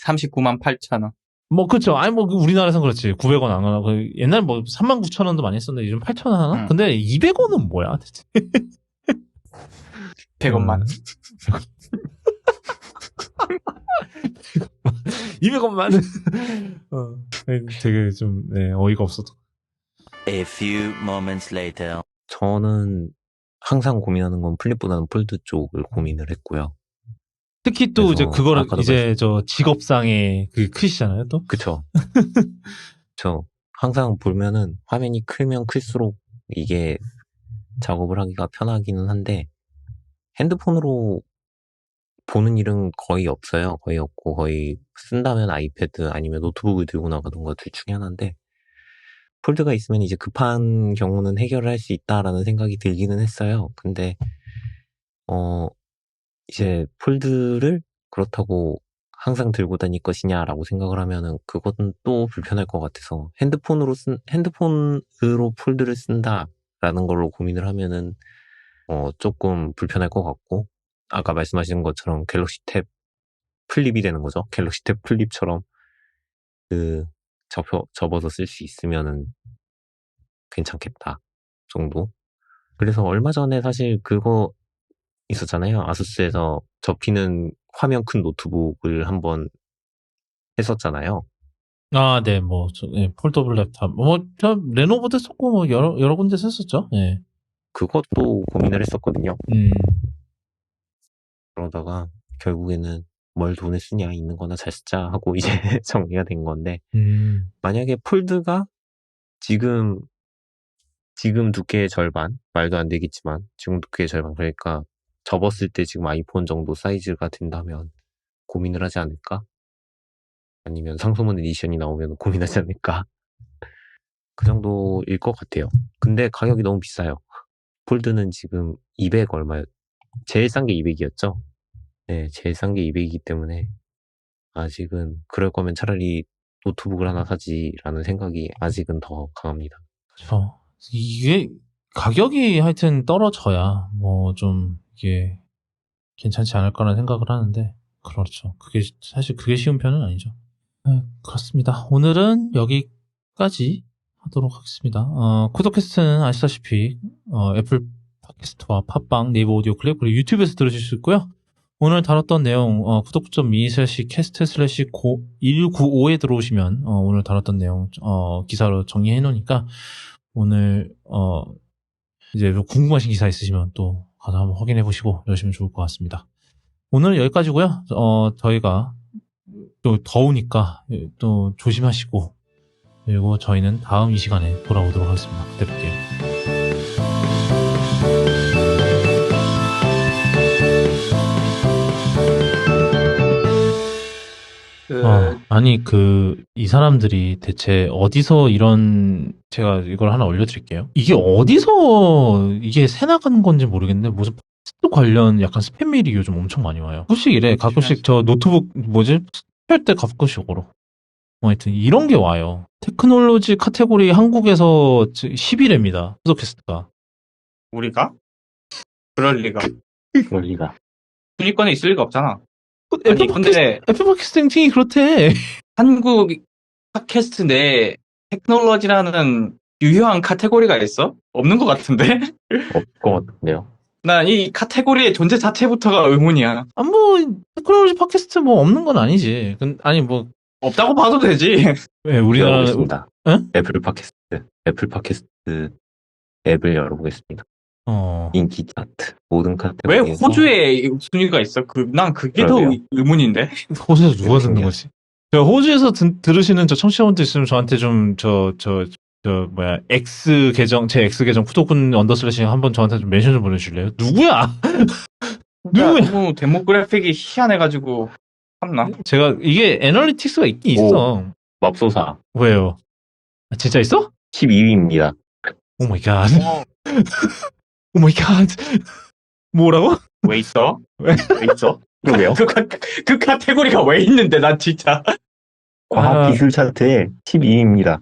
39만 8천 원. 뭐, 그쵸. 아니, 뭐, 우리나라에선 그렇지. 900원 안 하나. 옛날 뭐, 39,000원도 많이 했었는데, 요즘 8,000원 하나? 근데 200원은 뭐야, 대체? 100원만. 200원만. 되게 좀, 네, 어이가 없었어. A few moments later. 저는 항상 고민하는 건 플립보다는 폴드 쪽을 고민을 했고요. 특히 또 이제 그래서 그거를 아까도 이제 직업상의 크시잖아요, 또? 그쵸. 항상 보면은 화면이 크면 클수록 이게 작업을 하기가 편하기는 한데 핸드폰으로 보는 일은 거의 없어요. 거의 없고 거의 쓴다면 아이패드 아니면 노트북을 들고 나가던가 둘 중에 하나인데 폴드가 있으면 이제 급한 경우는 해결을 할 수 있다라는 생각이 들기는 했어요. 근데 이제 폴드를 그렇다고 항상 들고 다닐 것이냐라고 생각을 하면은 그것은 또 불편할 것 같아서 핸드폰으로 폴드를 쓴다라는 걸로 고민을 하면은 조금 불편할 것 같고 아까 말씀하신 것처럼 갤럭시 탭 플립이 되는 거죠. 갤럭시 탭 플립처럼 접어서 쓸 수 있으면은 괜찮겠다 정도. 그래서 얼마 전에 사실 그거 있었잖아요. 아수스에서 접히는 화면 큰 노트북을 한번 했었잖아요. 아, 네, 폴더블 랩탑. 저 레노버도 썼고, 여러 군데 썼었죠. 네. 그것도 고민을 했었거든요. 음. 그러다가 결국에는 뭘 돈을 쓰냐 있는 거나 잘 쓰자 하고 이제 정리가 된 건데 만약에 폴드가 지금 두께의 절반 말도 안 되겠지만 지금 두께의 절반 그러니까 접었을 때 지금 아이폰 정도 사이즈가 된다면 고민을 하지 않을까? 아니면 상소문 에디션이 나오면 고민하지 않을까? 그 정도일 것 같아요. 근데 가격이 너무 비싸요. 폴드는 지금 200 얼마, 제일 싼 게 200이었죠? 네, 제일 싼 게 200이기 때문에 아직은 그럴 거면 차라리 노트북을 하나 사지라는 생각이 아직은 더 강합니다. 그렇죠. 이게 가격이 하여튼 떨어져야 뭐 좀 이게 괜찮지 않을까라는 생각을 하는데 그렇죠. 그게 사실 그게 쉬운 편은 아니죠. 네, 그렇습니다. 오늘은 여기까지 하도록 하겠습니다. 쿠도캐스트는 아시다시피 애플 팟캐스트와 팟빵, 네이버 오디오 클립 그리고 유튜브에서 들으실 수 있고요. 오늘 다뤘던 내용 구독.me/캐스트/195에 들어오시면 오늘 다뤘던 내용 기사로 정리해 놓으니까 오늘 이제 궁금하신 기사 있으시면 또 가서 한번 확인해 보시고 이러시면 좋을 것 같습니다. 오늘은 여기까지고요. 저희가 또 더우니까 또 조심하시고 그리고 저희는 다음 이 시간에 돌아오도록 하겠습니다. 그때 뵐게요. 아니 이 사람들이 대체 어디서 제가 이걸 하나 올려드릴게요. 이게 어디서 이게 새 나가는 건지 모르겠는데 무슨 팟캐스트 관련 약간 스팸 메일이 요즘 엄청 많이 와요. 가끔씩 이래. 가끔씩 저 노트북 할 때 가끔씩 오고. 하여튼 이런 게 와요. 테크놀로지 카테고리 한국에서 10위랍니다. 팟캐스트가. 우리가? 그럴 리가. 그럴 리가. 순위권에 있을 리가 없잖아. 애플 팟캐스트 랭킹이 그렇대. 한국 팟캐스트 내 테크놀로지라는 유효한 카테고리가 있어? 없는 것 같은데? 없을 것 같은데요. 나 이 카테고리의 존재 자체부터가 의문이야. 뭐 테크놀로지 팟캐스트 뭐 없는 건 아니지. 아니 뭐 없다고 봐도 되지. 왜 우리나라 열어보겠습니다. 응? 애플 팟캐스트 앱을 열어보겠습니다. 인기 차트 모든 왜 카테고리에서 호주에 순위가 있어? 난 그게 그러게요. 더 의문인데. 호주에서 누가 듣는 신기하다. 거지? 저 호주에서 들으시는 저 청취자분들 있으면 저한테 좀 X 계정 쿠도군 _ 한번 저한테 좀 멘션 좀 보내주실래요? 누구야? 누구야? 너무 데모그래픽이 희한해가지고 참나. 제가 이게 애널리틱스가 있긴 있어. 맙소사 왜요? 아, 진짜 있어? 12위입니다. 오 마이 갓. 오 마이 갓. 뭐라고? 왜 있어? 왜? 왜 있어? 그러게요. 그 카테고리가 왜 있는데 난 진짜. 과학기술 차트에 12위입니다.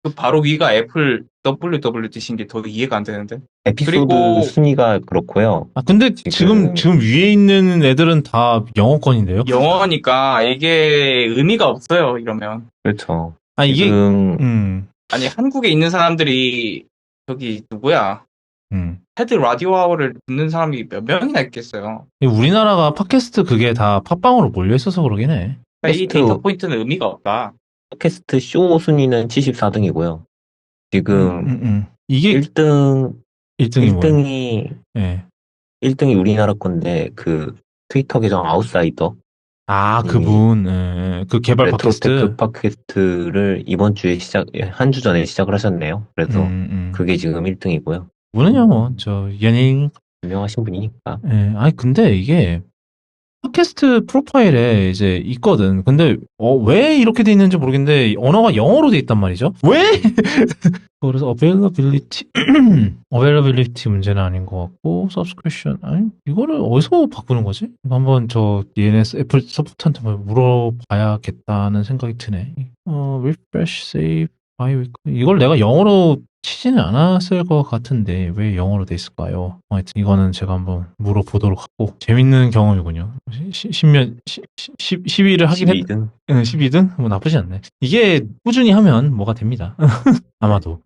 그 바로 위가 애플 WWDC인 게 더 이해가 안 되는데. 에피소드 그리고- 순위가 그렇고요. 아 근데 지금 위에 있는 애들은 다 영어권인데요? 영어니까 이게 의미가 없어요, 이러면. 그렇죠. 아 이게 지금 아니, 한국에 있는 사람들이 저기 누구야? 테드 라디오 아워를 듣는 사람이 몇 명이나 있겠어요. 우리나라가 팟캐스트 그게 다 팟빵으로 몰려 있어서 그러긴 해. 그러니까 이 팟캐스트- 데이터 포인트는 의미가 없다. 팟캐스트 쇼 순위는 74등이고요. 지금 이게 1등 1등이 뭐예요? 1등이 예. 1등이 우리나라 건데 그 트위터 계정 아웃사이더 아 그분 그 개발 레트로테크 팟캐스트. 팟캐스트를 이번 주에 한 주 전에 시작을 하셨네요. 그래서 그게 지금 1등이고요. 뭐냐 저 연예인. 유명하신 분이니까. 예. 아니 근데 이게 팟캐스트 프로파일에 이제 있거든. 근데 왜 이렇게 돼 있는지 모르겠는데 언어가 영어로 돼 있단 말이죠. 왜? 그래서 availability 문제는 아닌 것 같고 subscription 아니 이거를 어디서 바꾸는 거지? 이거 한번 저 DNS 애플 서포트한테 물어봐야겠다는 생각이 드네. refresh save biweekly 이걸 내가 영어로 치지는 않았을 것 같은데 왜 영어로 돼 있을까요? 하여튼 이거는 제가 한번 물어보도록 하고 재밌는 경험이군요. 10위를 하긴 12등. 12등? 뭐 나쁘지 않네. 이게 꾸준히 하면 뭐가 됩니다. 아마도.